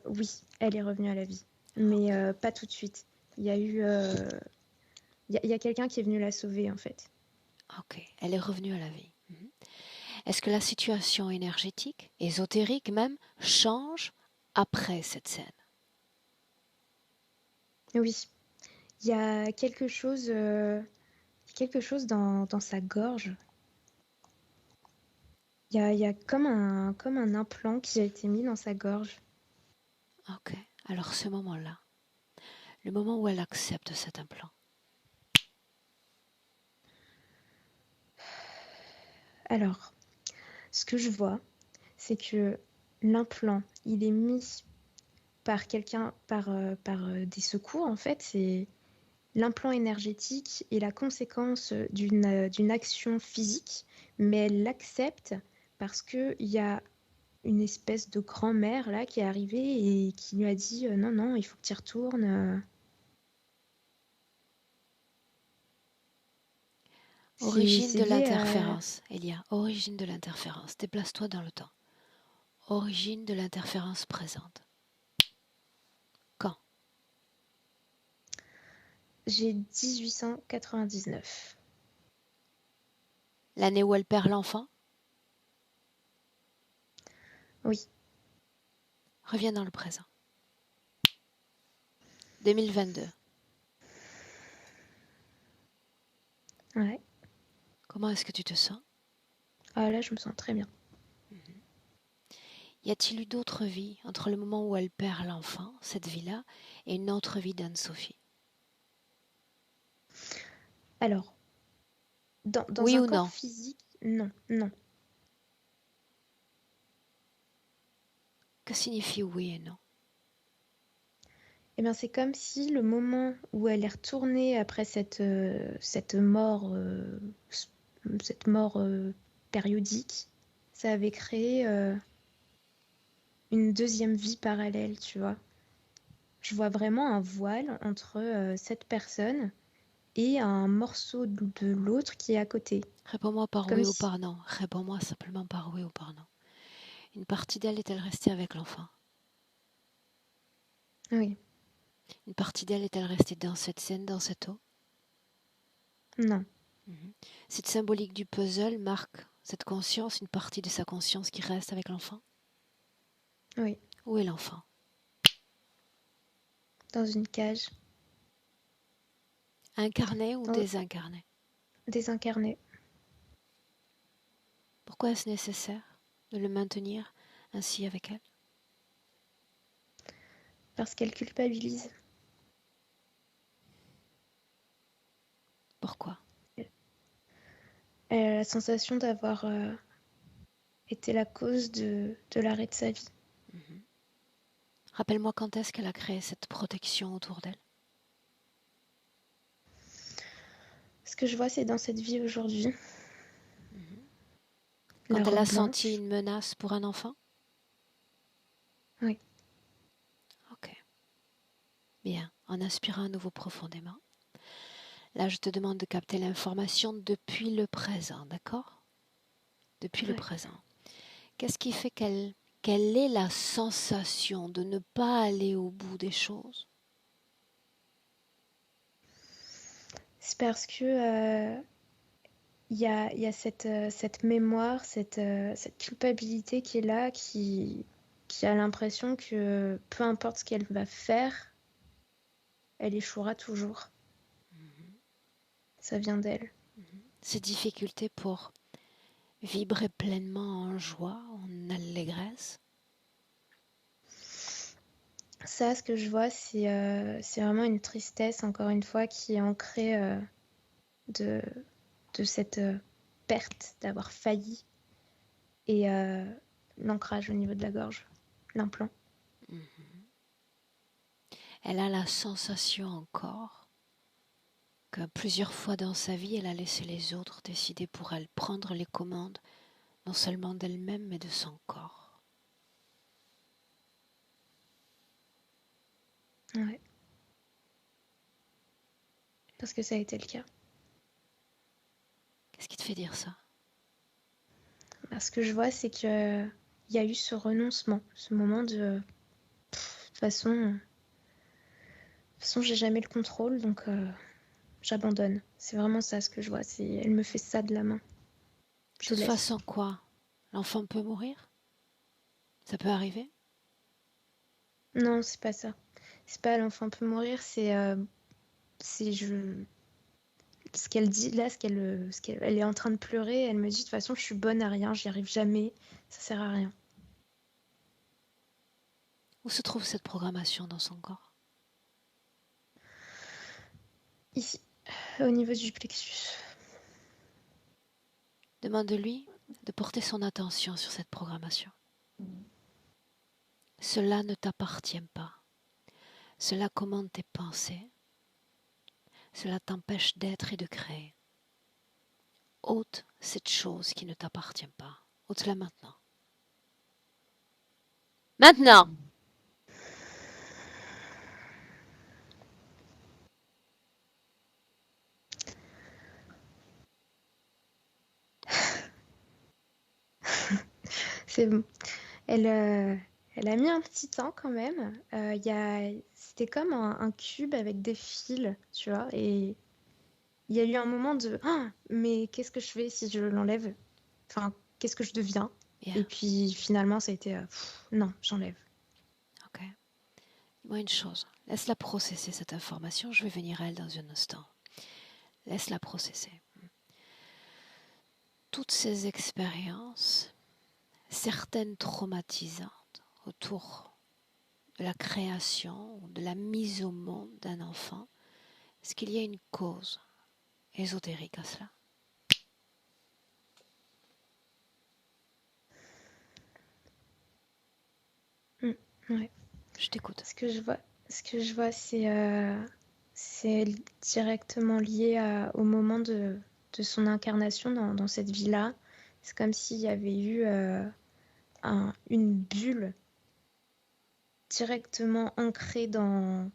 [SPEAKER 3] Oui, elle est revenue à la vie, mais pas tout de suite. Il y a eu... il y a quelqu'un qui est venu la sauver en fait.
[SPEAKER 1] Ok, elle est revenue à la vie. Est-ce que la situation énergétique, ésotérique même, change après cette scène?
[SPEAKER 3] Oui, il y a quelque chose dans sa gorge. Il y a comme un implant qui a été mis dans sa gorge.
[SPEAKER 1] Ok, alors ce moment-là, le moment où elle accepte cet implant,
[SPEAKER 3] Alors, ce que je vois, c'est que l'implant, il est mis par quelqu'un, par des secours en fait. C'est l'implant énergétique est la conséquence d'une action physique, mais elle l'accepte parce qu'il y a une espèce de grand-mère là qui est arrivée et qui lui a dit non, non, il faut que tu y retournes.
[SPEAKER 1] origine
[SPEAKER 3] C'est
[SPEAKER 1] de
[SPEAKER 3] lié à...
[SPEAKER 1] l'interférence, Elia, origine de l'interférence, déplace-toi dans le temps. Origine de l'interférence présente. Quand?
[SPEAKER 3] J'ai 1899.
[SPEAKER 1] L'année où elle perd l'enfant?
[SPEAKER 3] Oui,
[SPEAKER 1] Reviens dans le présent. 2022.
[SPEAKER 3] ouais.
[SPEAKER 1] Comment est-ce que tu te sens?
[SPEAKER 3] Ah là, je me sens très bien.
[SPEAKER 1] Y a-t-il eu d'autres vies entre le moment où elle perd l'enfant, cette vie-là, et une autre vie d'Anne-Sophie?
[SPEAKER 3] Alors, dans
[SPEAKER 1] Oui
[SPEAKER 3] un
[SPEAKER 1] ou
[SPEAKER 3] corps
[SPEAKER 1] non?
[SPEAKER 3] physique, non, non.
[SPEAKER 1] Que signifie oui et non?
[SPEAKER 3] Eh bien, c'est comme si le moment où elle est retournée après cette mort périodique, ça avait créé une deuxième vie parallèle, tu vois. Je vois vraiment un voile entre cette personne et un morceau de l'autre qui est à côté.
[SPEAKER 1] Réponds-moi par
[SPEAKER 3] Comme
[SPEAKER 1] oui ou
[SPEAKER 3] si...
[SPEAKER 1] par non. Réponds-moi simplement par oui ou par non. Une partie d'elle est-elle restée avec l'enfant?
[SPEAKER 3] Oui,
[SPEAKER 1] Une partie d'elle est-elle restée dans cette scène, dans cette eau?
[SPEAKER 3] non,
[SPEAKER 1] Cette symbolique du puzzle marque cette conscience, une partie de sa conscience qui reste avec l'enfant?
[SPEAKER 3] oui,
[SPEAKER 1] Où est l'enfant?
[SPEAKER 3] dans une cage,
[SPEAKER 1] Incarné ou
[SPEAKER 3] dans...
[SPEAKER 1] désincarné?
[SPEAKER 3] désincarné.
[SPEAKER 1] Pourquoi est-ce nécessaire de le maintenir ainsi avec elle?
[SPEAKER 3] Parce qu'elle culpabilise.
[SPEAKER 1] Pourquoi?
[SPEAKER 3] Elle a la sensation d'avoir été la cause de l'arrêt de sa vie.
[SPEAKER 1] Rappelle-moi quand est-ce qu'elle a créé cette protection autour d'elle?
[SPEAKER 3] Ce que je vois, c'est dans cette vie aujourd'hui,
[SPEAKER 1] Mhm.
[SPEAKER 3] la
[SPEAKER 1] Quand elle a
[SPEAKER 3] robe
[SPEAKER 1] senti
[SPEAKER 3] blanche.
[SPEAKER 1] une menace pour un enfant?
[SPEAKER 3] Oui,
[SPEAKER 1] Ok. Bien. En inspirant à nouveau profondément. Là, je te demande de capter l'information depuis le présent, d'accord? Depuis le
[SPEAKER 3] ouais.
[SPEAKER 1] présent. Qu'est-ce qui fait quelle est la sensation de ne pas aller au bout des choses?
[SPEAKER 3] C'est parce que il y a cette mémoire, cette culpabilité qui est là, qui a l'impression que peu importe ce qu'elle va faire, elle échouera toujours.
[SPEAKER 1] Mhm.
[SPEAKER 3] Ça vient d'elle.
[SPEAKER 1] Mhm. Ces difficultés pour vibrer pleinement en joie, en allégresse.
[SPEAKER 3] Ça, ce que je vois, c'est vraiment une tristesse, encore une fois, qui est ancrée de, de cette perte, d'avoir failli, et l'ancrage au niveau de la gorge, l'implant.
[SPEAKER 1] Mhm. Elle a la sensation encore que plusieurs fois dans sa vie, elle a laissé les autres décider pour elle, prendre les commandes, non seulement d'elle-même, mais de son corps.
[SPEAKER 3] Ouais, parce que ça a été le cas.
[SPEAKER 1] Qu'est-ce qui te fait dire ça?
[SPEAKER 3] Bah, ce que je vois, c'est qu'il y a eu ce renoncement, ce moment de toute façon, j'ai jamais le contrôle, donc j'abandonne. C'est vraiment ça ce que je vois. Elle me fait ça de la main.
[SPEAKER 1] De
[SPEAKER 3] Je
[SPEAKER 1] toute
[SPEAKER 3] laisse.
[SPEAKER 1] façon, quoi? L'enfant peut mourir? Ça peut arriver?
[SPEAKER 3] Non, c'est pas ça. C'est pas l'enfant peut mourir, c'est ce qu'elle dit là, elle est en train de pleurer. Elle me dit de toute façon, je suis bonne à rien, j'y arrive jamais, ça sert à rien.
[SPEAKER 1] Où se trouve cette programmation dans son corps?
[SPEAKER 3] Ici, au niveau du plexus.
[SPEAKER 1] Demande-lui de porter son attention sur cette programmation. Cela ne t'appartient pas. Cela commande tes pensées. Cela t'empêche d'être et de créer. Ôte cette chose qui ne t'appartient pas. Ôte-la maintenant. Maintenant!
[SPEAKER 3] C'est bon. Elle, euh, Elle a mis un petit temps quand même. C'était comme un cube avec des fils, tu vois. Et il y a eu un moment de ah, mais qu'est-ce que je fais si je l'enlève? Enfin, qu'est-ce que je deviens? Et
[SPEAKER 1] Bien,
[SPEAKER 3] puis finalement, ça a été non, j'enlève.
[SPEAKER 1] ok. Dis-moi une chose. Laisse-la processer cette information. Je vais venir à elle dans un instant. Laisse-la processer. Toutes ces expériences, certaines traumatisantes autour de la création ou de la mise au monde d'un enfant, est-ce qu'il y a une cause ésotérique à cela?
[SPEAKER 3] Mm, ouais.
[SPEAKER 1] Je t'écoute.
[SPEAKER 3] Ce que je vois, c'est directement lié au moment de son incarnation dans cette vie-là. C'est comme s'il y avait eu une bulle directement ancrée dans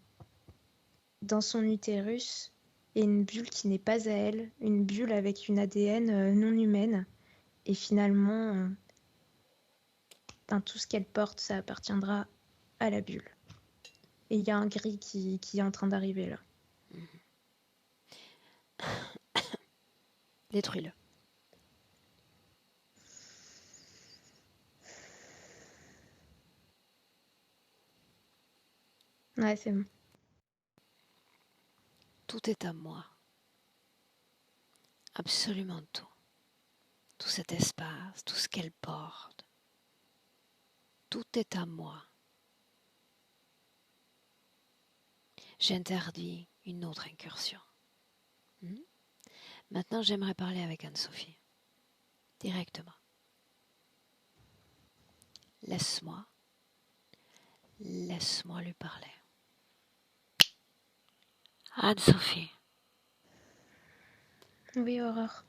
[SPEAKER 3] son utérus et une bulle qui n'est pas à elle, une bulle avec une ADN non humaine. Et finalement, tout ce qu'elle porte, ça appartiendra à la bulle. Et il y a un gris qui est en train d'arriver là.
[SPEAKER 1] Détruis-le.
[SPEAKER 3] Ouais, c'est bon.
[SPEAKER 1] Tout est à moi. Absolument tout. Tout cet espace, tout ce qu'elle porte. Tout est à moi. J'interdis une autre incursion. Hmm? Maintenant, j'aimerais parler avec Anne-Sophie. Directement. Laisse-moi. Laisse-moi lui parler. Anne-Sophie.
[SPEAKER 3] Oui, Aurore.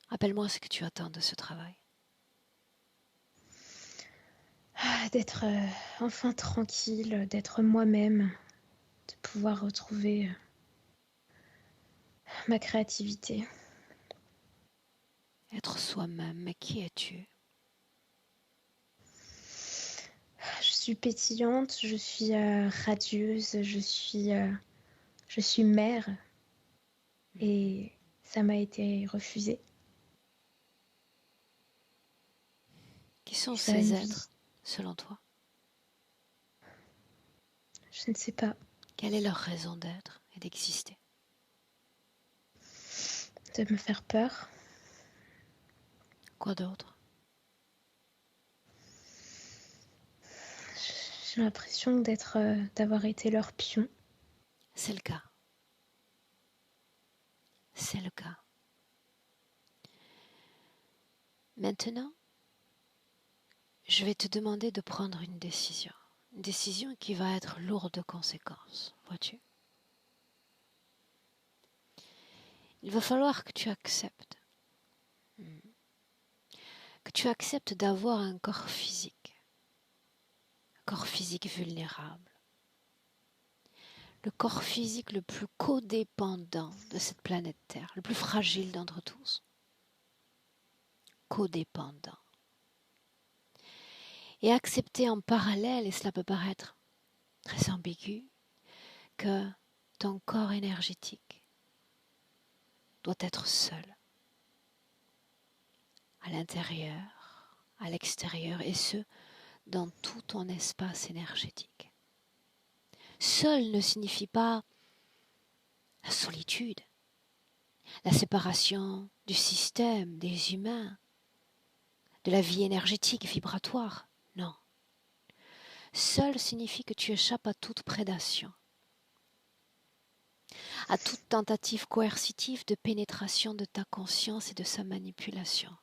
[SPEAKER 1] Rappelle-moi ce que tu attends de ce travail.
[SPEAKER 3] D'être enfin tranquille, d'être moi-même, de pouvoir retrouver ma créativité.
[SPEAKER 1] Être soi-même, mais qui es-tu?
[SPEAKER 3] Je suis pétillante, je suis radieuse, je suis mère et ça m'a été refusé.
[SPEAKER 1] Qui sont
[SPEAKER 3] Ça a une
[SPEAKER 1] ces
[SPEAKER 3] vie,
[SPEAKER 1] êtres, selon toi?
[SPEAKER 3] je ne sais pas,
[SPEAKER 1] Quelle est leur raison d'être et d'exister?
[SPEAKER 3] de me faire peur.
[SPEAKER 1] Quoi d'autre?
[SPEAKER 3] J'ai l'impression d'avoir été leur pion.
[SPEAKER 1] C'est le cas. C'est le cas. Maintenant, je vais te demander de prendre une décision. Une décision qui va être lourde de conséquences, vois-tu? Il va falloir que tu acceptes. Que tu acceptes d'avoir un corps physique. Un corps physique vulnérable. Le corps physique le plus codépendant de cette planète Terre, le plus fragile d'entre tous. Codépendant. Et accepter en parallèle, et cela peut paraître très ambigu, que ton corps énergétique doit être seul, à l'intérieur, à l'extérieur, et ce, dans tout ton espace énergétique. Seul ne signifie pas la solitude, la séparation du système, des humains, de la vie énergétique, vibratoire. Non. Seul signifie que tu échappes à toute prédation, à toute tentative coercitive de pénétration de ta conscience et de sa manipulation.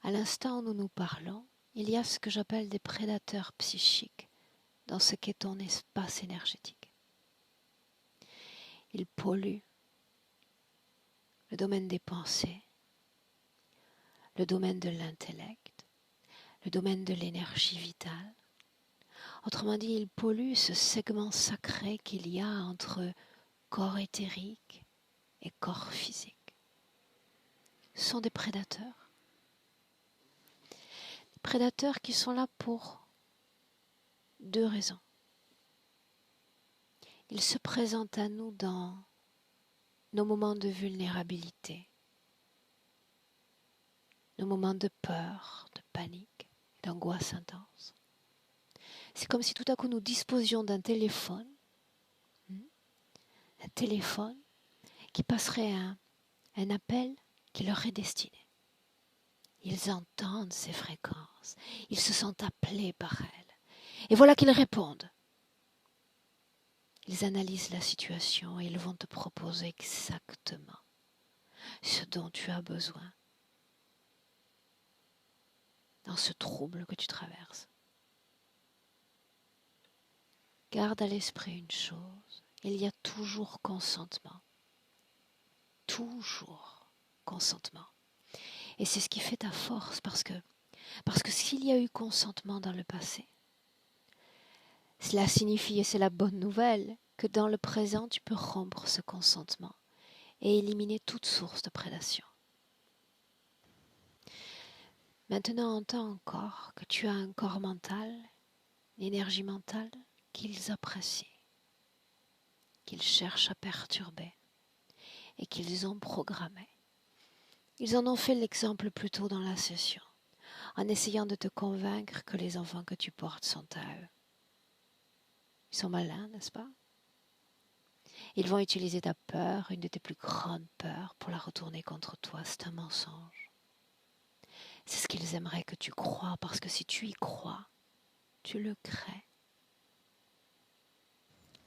[SPEAKER 1] À l'instant où nous nous parlons, il y a ce que j'appelle des prédateurs psychiques dans ce qu'est ton espace énergétique. Ils polluent le domaine des pensées, le domaine de l'intellect, le domaine de l'énergie vitale. Autrement dit, ils polluent ce segment sacré qu'il y a entre corps éthérique et corps physique. Ce sont des prédateurs. Des prédateurs qui sont là pour deux raisons. Ils se présentent à nous dans nos moments de vulnérabilité, nos moments de peur, de panique, d'angoisse intense. C'est comme si tout à coup nous disposions d'un téléphone qui passerait un appel qui leur est destiné. Ils entendent ces fréquences, ils se sentent appelés par elles. Et voilà qu'ils répondent. Ils analysent la situation et ils vont te proposer exactement ce dont tu as besoin dans ce trouble que tu traverses. Garde à l'esprit une chose, il y a toujours consentement. Toujours consentement. Et c'est ce qui fait ta force parce que s'il y a eu consentement dans le passé, cela signifie, et c'est la bonne nouvelle, que dans le présent tu peux rompre ce consentement et éliminer toute source de prédation. Maintenant, entends encore que tu as un corps mental, une énergie mentale qu'ils apprécient, qu'ils cherchent à perturber et qu'ils ont programmé. Ils en ont fait l'exemple plus tôt dans la session, en essayant de te convaincre que les enfants que tu portes sont à eux. Ils sont malins, n'est-ce pas? Ils vont utiliser ta peur, une de tes plus grandes peurs, pour la retourner contre toi. C'est un mensonge. C'est ce qu'ils aimeraient que tu crois, parce que si tu y crois, tu le crées.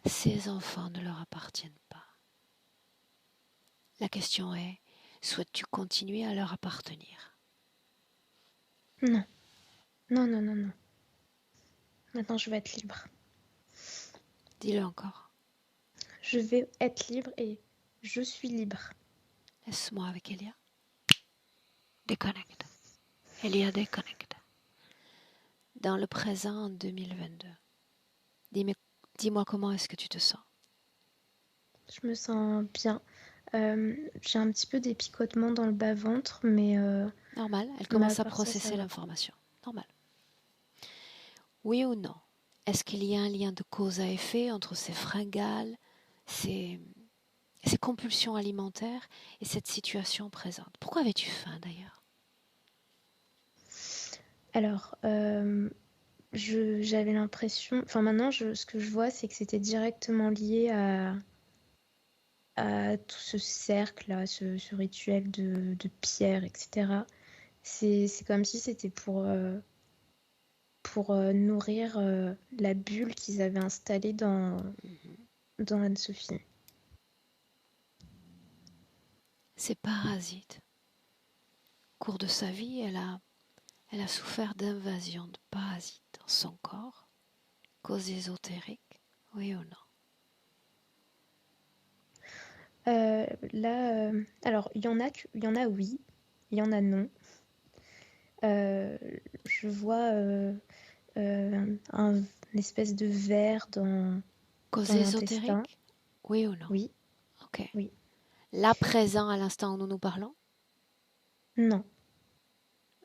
[SPEAKER 1] Ces enfants ne leur appartiennent pas. La question est, souhaites-tu continuer à leur appartenir?
[SPEAKER 3] Non, non, non, non, non. Maintenant, je vais être libre.
[SPEAKER 1] Dis-le encore.
[SPEAKER 3] je vais être libre et je suis libre.
[SPEAKER 1] Laisse-moi avec Elia. Déconnecte. Elia, déconnecte. Dans le présent en 2022, dis-moi comment est-ce que tu te sens?
[SPEAKER 3] Je me sens bien. J'ai un petit peu des picotements dans le bas-ventre, mais
[SPEAKER 1] Normal, elle
[SPEAKER 3] à
[SPEAKER 1] commence à
[SPEAKER 3] part ça, ça
[SPEAKER 1] processer
[SPEAKER 3] va.
[SPEAKER 1] l'information. Normal. Oui ou non? Est-ce qu'il y a un lien de cause à effet entre ces fringales, ces compulsions alimentaires et cette situation présente? Pourquoi avais-tu faim d'ailleurs?
[SPEAKER 3] Alors, j'avais l'impression... Enfin, maintenant, ce que je vois, c'est que c'était directement lié à tout ce cercle-là, ce rituel de pierre, etc. C'est comme si c'était pour nourrir la bulle qu'ils avaient installée dans Anne-Sophie.
[SPEAKER 1] Ces parasites. Au cours de sa vie, elle a souffert d'invasion de parasites dans son corps, cause ésotérique, oui ou non?
[SPEAKER 3] Là, alors, il y en a oui, il y en a non. Je vois une espèce de verre dans
[SPEAKER 1] Cause
[SPEAKER 3] l'intestin.
[SPEAKER 1] ésotérique, oui ou non?
[SPEAKER 3] Oui,
[SPEAKER 1] Ok.
[SPEAKER 3] oui,
[SPEAKER 1] Là présent à l'instant où nous nous parlons?
[SPEAKER 3] non,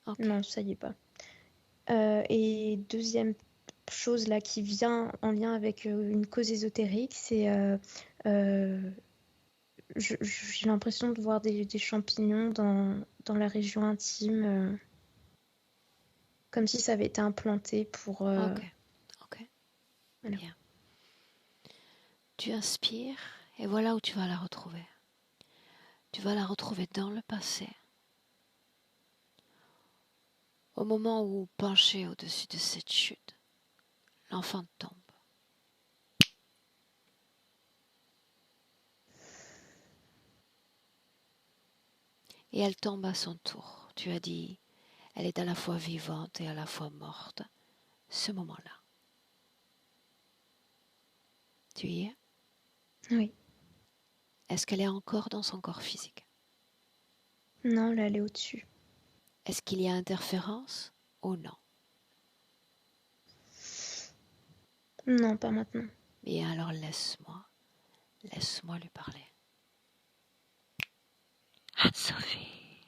[SPEAKER 1] Ok.
[SPEAKER 3] non, ça y est pas. Et deuxième chose là qui vient en lien avec une cause ésotérique, c'est euh, j'ai l'impression de voir des champignons dans la région intime, comme si ça avait été implanté pour...
[SPEAKER 1] Ok. Ok.
[SPEAKER 3] voilà.
[SPEAKER 1] Bien. Tu inspires et voilà où tu vas la retrouver. Tu vas la retrouver dans le passé. Au moment où, penché au-dessus de cette chute, l'enfant tombe. Et elle tombe à son tour. Tu as dit, elle est à la fois vivante et à la fois morte. Ce moment-là. Tu y es?
[SPEAKER 3] Oui.
[SPEAKER 1] Est-ce qu'elle est encore dans son corps physique?
[SPEAKER 3] Non, là, elle est au-dessus.
[SPEAKER 1] Est-ce qu'il y a interférence ou non?
[SPEAKER 3] Non, pas maintenant.
[SPEAKER 1] Bien alors laisse-moi lui parler. Anne-Sophie.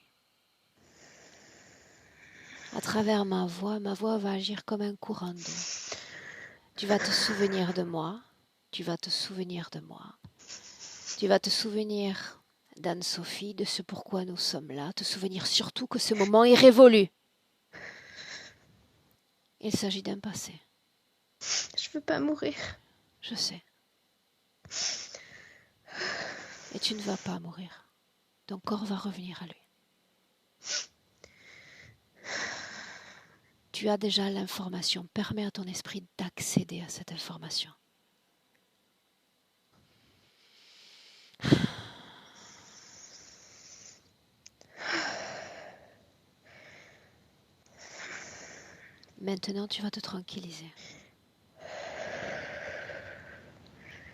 [SPEAKER 1] À travers ma voix va agir comme un courant d'eau. Tu vas te souvenir de moi, tu vas te souvenir de moi, tu vas te souvenir d'Anne-Sophie, de ce pourquoi nous sommes là, te souvenir surtout que ce moment est révolu. Il s'agit d'un passé,
[SPEAKER 3] Je veux pas mourir.
[SPEAKER 1] je sais. Et tu ne vas pas mourir. Ton corps va revenir à lui. Tu as déjà l'information. Permets à ton esprit d'accéder à cette information. Maintenant, tu vas te tranquilliser.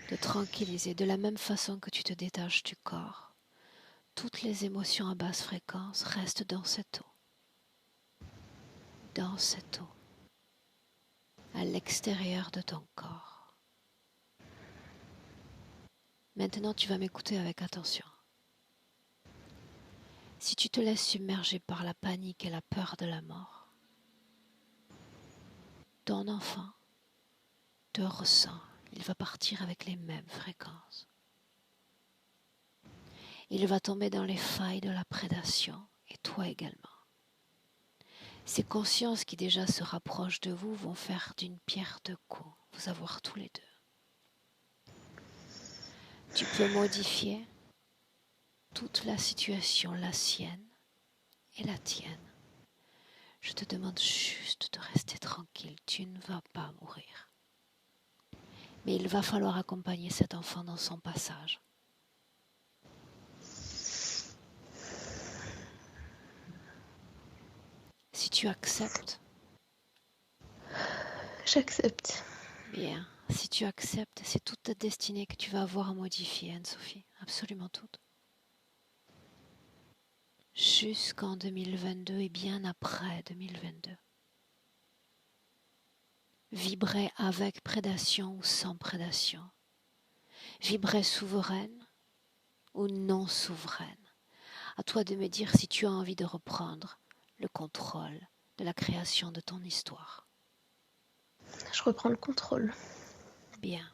[SPEAKER 1] Te tranquilliser de la même façon que tu te détaches du corps. Toutes les émotions à basse fréquence restent dans cette eau. Dans cette eau. À l'extérieur de ton corps. Maintenant, tu vas m'écouter avec attention. Si tu te laisses submerger par la panique et la peur de la mort, ton enfant te ressent. Il va partir avec les mêmes fréquences. Il va tomber dans les failles de la prédation, et toi également. Ces consciences qui déjà se rapprochent de vous vont faire d'une pierre deux coups, vous avoir tous les deux. Tu peux modifier toute la situation, la sienne et la tienne. Je te demande juste de rester tranquille, tu ne vas pas mourir. Mais il va falloir accompagner cet enfant dans son passage. Si tu acceptes,
[SPEAKER 3] J'accepte.
[SPEAKER 1] bien, si tu acceptes, c'est toute ta destinée que tu vas avoir à modifier, Anne-Sophie. Absolument toute. Jusqu'en 2022 et bien après 2022. Vibrer avec prédation ou sans prédation. Vibrer souveraine ou non souveraine. À toi de me dire si tu as envie de reprendre le contrôle de la création de ton histoire.
[SPEAKER 3] Je reprends le contrôle.
[SPEAKER 1] Bien.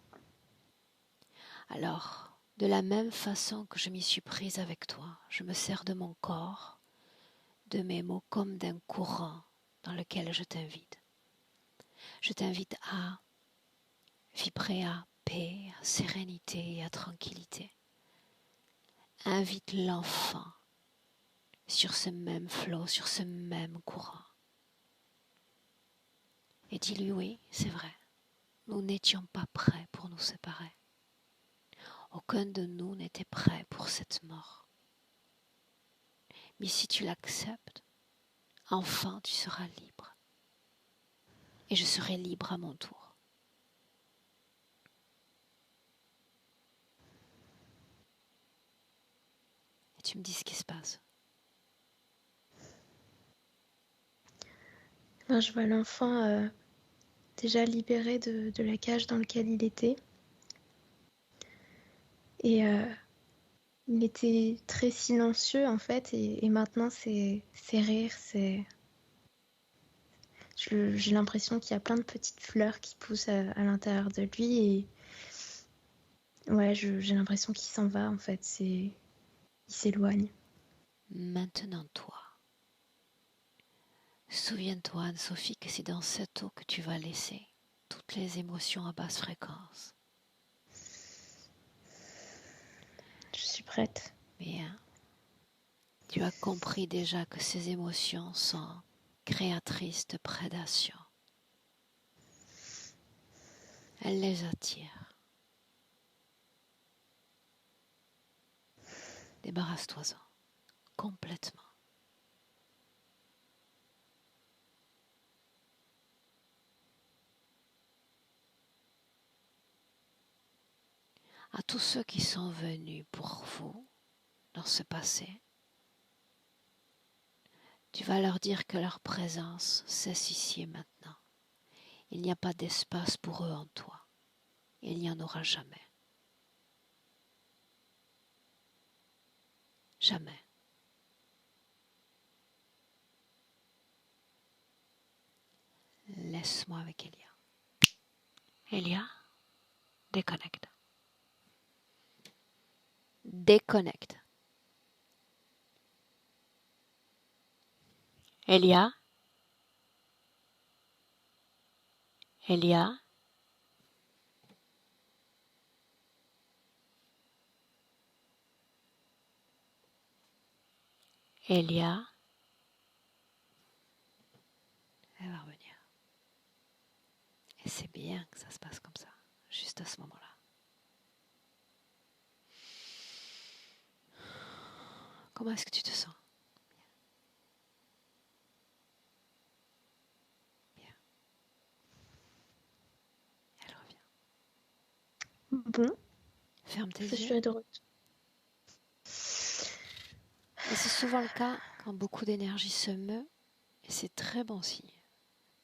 [SPEAKER 1] Alors, de la même façon que je m'y suis prise avec toi, je me sers de mon corps, de mes mots comme d'un courant dans lequel je t'invite. Je t'invite à vibrer à paix, à sérénité et à tranquillité. Invite l'enfant sur ce même flot, sur ce même courant. Et dis-lui oui, c'est vrai, nous n'étions pas prêts pour nous séparer. Aucun de nous n'était prêt pour cette mort. Mais si tu l'acceptes, enfin tu seras libre. Et je serai libre à mon tour. Et tu me dis ce qui se passe.
[SPEAKER 3] Là, je vois l'enfant déjà libéré de la cage dans laquelle il était. Et il était très silencieux en fait. Et maintenant, c'est rire, j'ai l'impression qu'il y a plein de petites fleurs qui poussent à l'intérieur de lui. Et ouais, j'ai l'impression qu'il s'en va en fait. Il s'éloigne.
[SPEAKER 1] Maintenant toi. Souviens-toi, Anne-Sophie, que c'est dans cette eau que tu vas laisser toutes les émotions à basse fréquence.
[SPEAKER 3] Je suis prête.
[SPEAKER 1] Bien. Tu as compris déjà que ces émotions sont créatrices de prédation. Elles les attirent. Débarrasse-toi-en complètement. À tous ceux qui sont venus pour vous dans ce passé, tu vas leur dire que leur présence cesse ici et maintenant. Il n'y a pas d'espace pour eux en toi. Il n'y en aura jamais. Jamais. Laisse-moi avec Elia. Elia, déconnecte. Déconnecte. Elia. Elia. Elia. Elle va revenir. Et c'est bien que ça se passe comme ça, juste à ce moment-là. Comment est-ce que tu te sens? Bien. Elle revient.
[SPEAKER 3] Bon,
[SPEAKER 1] Ferme tes
[SPEAKER 3] je
[SPEAKER 1] yeux.
[SPEAKER 3] suis de retour.
[SPEAKER 1] Et c'est souvent le cas quand beaucoup d'énergie se meut, et c'est très bon signe.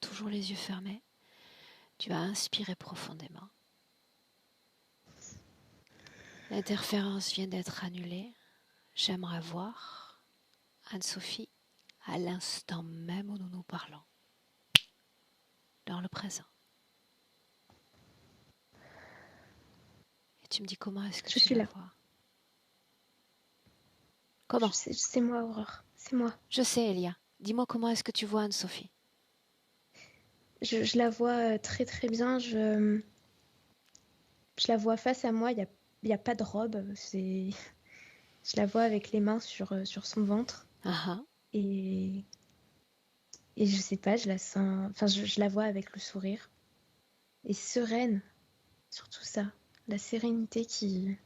[SPEAKER 1] Toujours les yeux fermés. Tu vas inspirer profondément. L'interférence vient d'être annulée. J'aimerais voir Anne-Sophie à l'instant même où nous nous parlons, dans le présent. Et tu me dis comment est-ce que
[SPEAKER 3] Je
[SPEAKER 1] tu
[SPEAKER 3] suis
[SPEAKER 1] la
[SPEAKER 3] là.
[SPEAKER 1] vois? Comment?
[SPEAKER 3] C'est moi, Aurore. C'est moi.
[SPEAKER 1] Je sais, Elia. Dis-moi comment est-ce que tu vois Anne-Sophie?
[SPEAKER 3] Je la vois très très bien. Je la vois face à moi. Il y a pas de robe. Je la vois avec les mains sur son ventre.
[SPEAKER 1] Ah
[SPEAKER 3] Et, et je sais pas, je la sens. Enfin, je la vois avec le sourire. Et sereine, surtout ça. La sérénité qui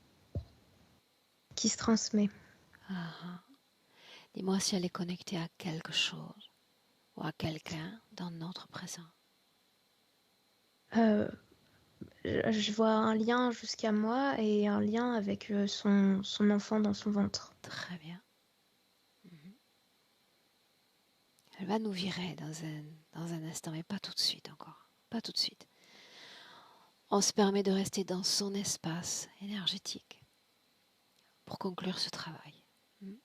[SPEAKER 3] se transmet.
[SPEAKER 1] ah. Dis-moi si elle est connectée à quelque chose ou à quelqu'un dans notre présent.
[SPEAKER 3] Euh, Je vois un lien jusqu'à moi et un lien avec son enfant dans son ventre.
[SPEAKER 1] Très bien. Mhm. Elle va nous virer dans un instant, mais pas tout de suite encore. Pas tout de suite. On se permet de rester dans son espace énergétique pour conclure ce travail. Mhm.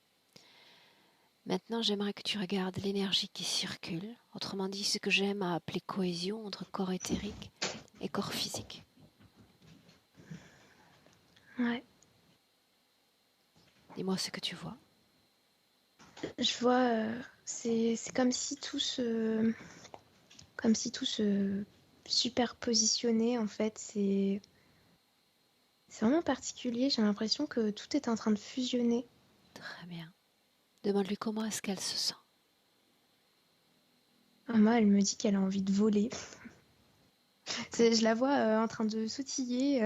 [SPEAKER 1] Maintenant, j'aimerais que tu regardes l'énergie qui circule, autrement dit ce que j'aime à appeler cohésion entre corps éthérique et corps physique.
[SPEAKER 3] Ouais.
[SPEAKER 1] Dis-moi ce que tu vois.
[SPEAKER 3] Je vois, c'est comme si tout se superpositionnait en fait. C'est vraiment particulier. J'ai l'impression que tout est en train de fusionner.
[SPEAKER 1] Très bien. Demande-lui comment est-ce qu'elle se sent.
[SPEAKER 3] Moi, elle me dit qu'elle a envie de voler.
[SPEAKER 1] Okay.
[SPEAKER 3] Je la vois en train de sautiller,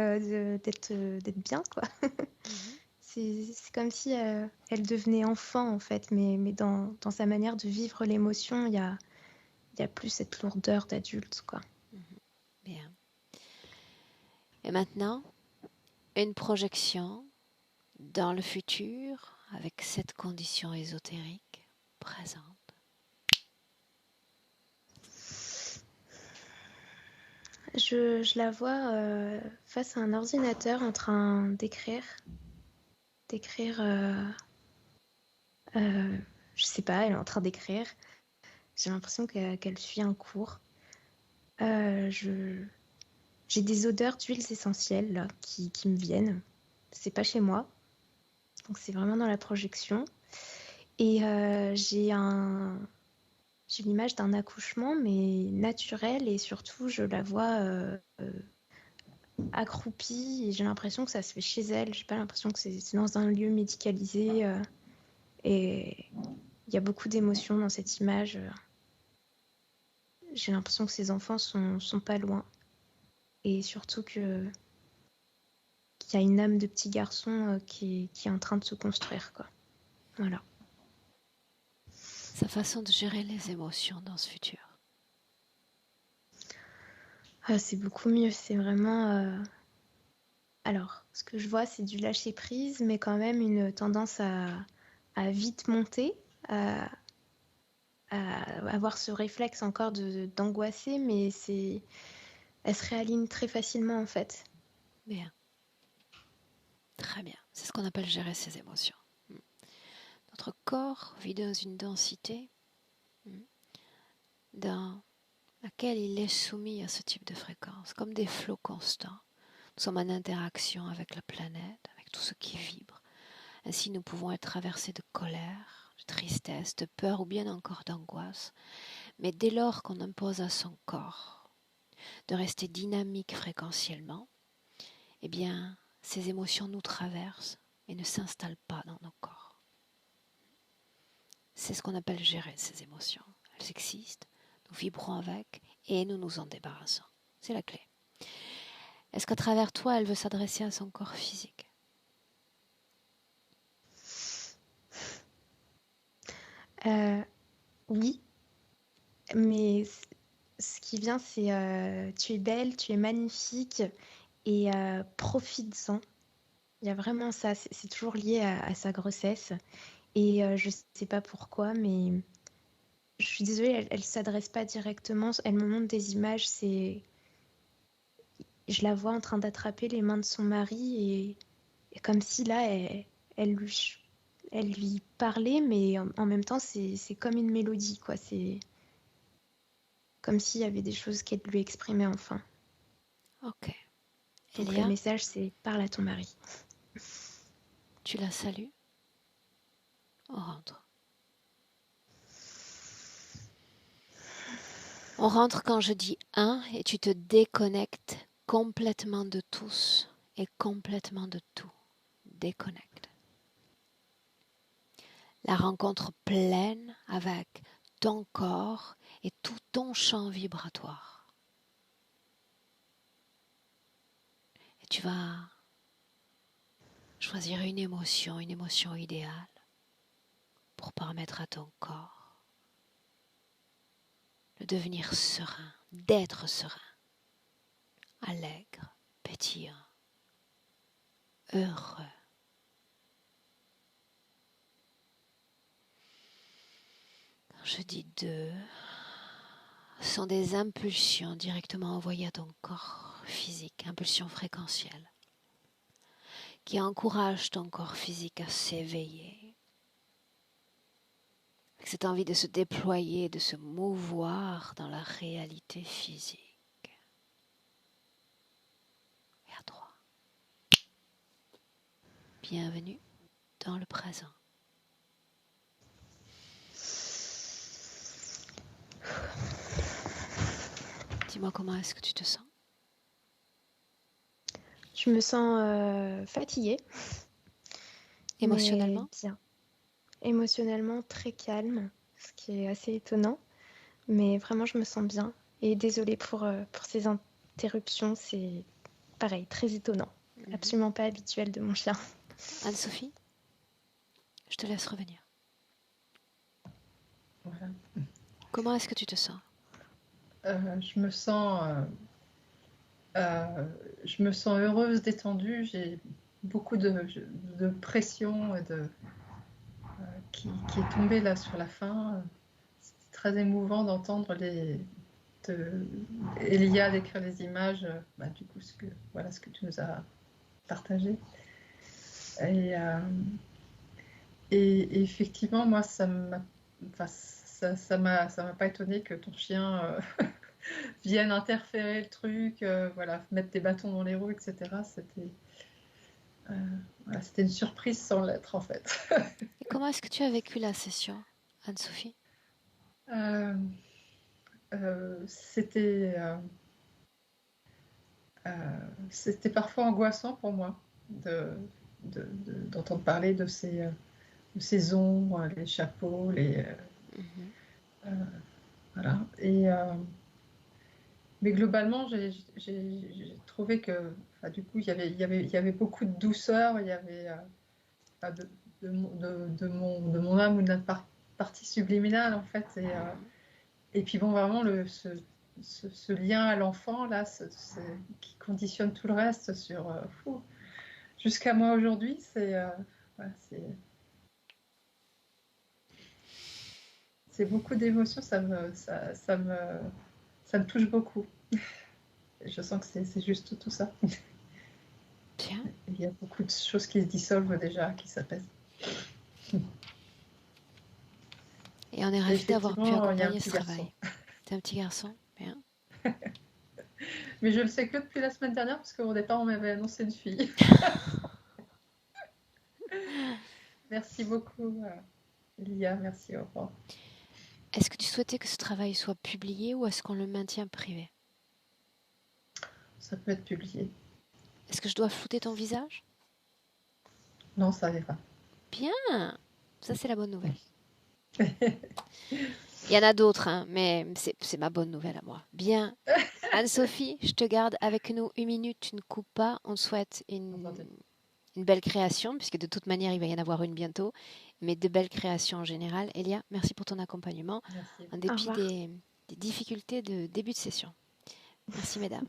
[SPEAKER 3] d'être bien, quoi.
[SPEAKER 1] Mhm.
[SPEAKER 3] C'est comme si elle devenait enfant, en fait, mais dans sa manière de vivre l'émotion, il y a plus cette lourdeur d'adulte, quoi.
[SPEAKER 1] Mhm. Bien. Et maintenant, une projection dans le futur avec cette condition ésotérique présente.
[SPEAKER 3] Je la vois face à un ordinateur en train d'écrire, je sais pas, elle est en train d'écrire. J'ai l'impression qu'elle suit un cours. J'ai des odeurs d'huiles essentielles là, qui me viennent. C'est pas chez moi, donc c'est vraiment dans la projection. Et j'ai l'image d'un accouchement, mais naturel, et surtout je la vois accroupie, et j'ai l'impression que ça se fait chez elle. J'ai pas l'impression que c'est dans un lieu médicalisé. Et il y a beaucoup d'émotions dans cette image. J'ai l'impression que ses enfants sont pas loin. Et surtout qu'il y a une âme de petit garçon qui est en train de se construire, quoi. Voilà.
[SPEAKER 1] Sa façon de gérer les émotions dans ce futur.
[SPEAKER 3] Ah, c'est beaucoup mieux. C'est vraiment. Alors, ce que je vois, c'est du lâcher prise, mais quand même une tendance à vite monter, à, à avoir ce réflexe encore d'angoisser, mais elle se réaligne très facilement en fait.
[SPEAKER 1] Bien. Très bien. C'est ce qu'on appelle gérer ses émotions. Notre corps vit dans une densité dans laquelle il est soumis à ce type de fréquence, comme des flots constants. Nous sommes en interaction avec la planète, avec tout ce qui vibre. Ainsi, nous pouvons être traversés de colère, de tristesse, de peur ou bien encore d'angoisse. Mais dès lors qu'on impose à son corps de rester dynamique fréquentiellement, eh bien, ces émotions nous traversent et ne s'installent pas dans nos corps. C'est ce qu'on appelle gérer ces émotions. Elles existent, nous vibrons avec et nous nous en débarrassons. C'est la clé. Est-ce qu'à travers toi, elle veut s'adresser à son corps physique?
[SPEAKER 3] Oui, mais ce qui vient, c'est tu es belle, tu es magnifique et profites-en. Il y a vraiment ça, c'est toujours lié à sa grossesse. Et je sais pas pourquoi, mais je suis désolée, elle s'adresse pas directement. Elle me montre des images, je la vois en train d'attraper les mains de son mari et comme si là, elle lui, elle lui parlait, mais en même temps, c'est comme une mélodie, quoi. C'est comme s'il y avait des choses qu'elle lui exprimait enfin.
[SPEAKER 1] Ok.
[SPEAKER 3] Donc le
[SPEAKER 1] Elia,
[SPEAKER 3] message, c'est parle à ton mari.
[SPEAKER 1] tu la salues? On rentre. On rentre quand je dis un et tu te déconnectes complètement de tous et complètement de tout. Déconnecte. La rencontre pleine avec ton corps et tout ton champ vibratoire. Et tu vas choisir une émotion idéale pour permettre à ton corps de devenir serein, d'être serein, allègre, pétillant, heureux. Quand je dis 2, ce sont des impulsions directement envoyées à ton corps physique, impulsions fréquentielles, qui encouragent ton corps physique à s'éveiller, avec cette envie de se déployer, de se mouvoir dans la réalité physique. Et à 3. Bienvenue dans le présent. Dis-moi comment est-ce que tu te sens?
[SPEAKER 3] Je me sens fatiguée,
[SPEAKER 1] Émotionnellement?
[SPEAKER 3] mais bien. Émotionnellement très calme, ce qui est assez étonnant. Mais vraiment, je me sens bien. Et désolée pour ces interruptions, c'est pareil, très étonnant. Absolument pas habituel de mon chien.
[SPEAKER 1] Anne-Sophie, je te laisse revenir.
[SPEAKER 2] Voilà.
[SPEAKER 1] Comment est-ce que tu te sens?
[SPEAKER 2] Je me sens heureuse, détendue. J'ai beaucoup de pression et qui est tombée là sur la fin. C'était très émouvant d'entendre Elia décrire les images. Du coup, ce que tu nous as partagé. Et effectivement, moi, ça m'a pas étonné que ton chien vienne interférer le truc, mettre des bâtons dans les roues, etc. C'était une surprise sans l'être, en fait.
[SPEAKER 1] Et comment est-ce que tu as vécu la session, Anne-Sophie?
[SPEAKER 2] C'était parfois angoissant pour moi d'entendre parler de ces ombres, les chapeaux, voilà. Mais globalement, j'ai trouvé que, du coup, il y avait beaucoup de douceur, il y avait de mon âme ou de la partie subliminale, en fait. Et puis bon, vraiment, ce lien à l'enfant, là, qui conditionne tout le reste jusqu'à moi aujourd'hui, c'est beaucoup d'émotions, ça me touche beaucoup. Je sens que c'est juste tout ça.
[SPEAKER 1] Bien.
[SPEAKER 2] Il y a beaucoup de choses qui se dissolvent déjà, qui s'apaisent.
[SPEAKER 1] Et on est ravis d'avoir pu accompagner ce
[SPEAKER 2] garçon.
[SPEAKER 1] travail. T'es un petit garçon, bien.
[SPEAKER 2] Mais je le sais que depuis la semaine dernière, parce qu'au départ, on m'avait annoncé une fille. Merci beaucoup, Lia. Merci, au revoir.
[SPEAKER 1] Est-ce que tu souhaitais que ce travail soit publié ou est-ce qu'on le maintient privé?
[SPEAKER 2] Ça peut être publié.
[SPEAKER 1] Est-ce que je dois flouter ton visage?
[SPEAKER 2] Non, ça ira.
[SPEAKER 1] Bien. Ça, c'est la bonne nouvelle. Il y en a d'autres, hein, mais c'est ma bonne nouvelle à moi. Bien. Anne-Sophie, je te garde avec nous 1 minute, tu ne coupes pas. On te souhaite une belle création, puisque de toute manière, il va y en avoir une bientôt, mais de belles créations en général. Elia, merci pour ton accompagnement,
[SPEAKER 2] Merci.
[SPEAKER 1] en dépit des difficultés de début de session. Merci, mesdames.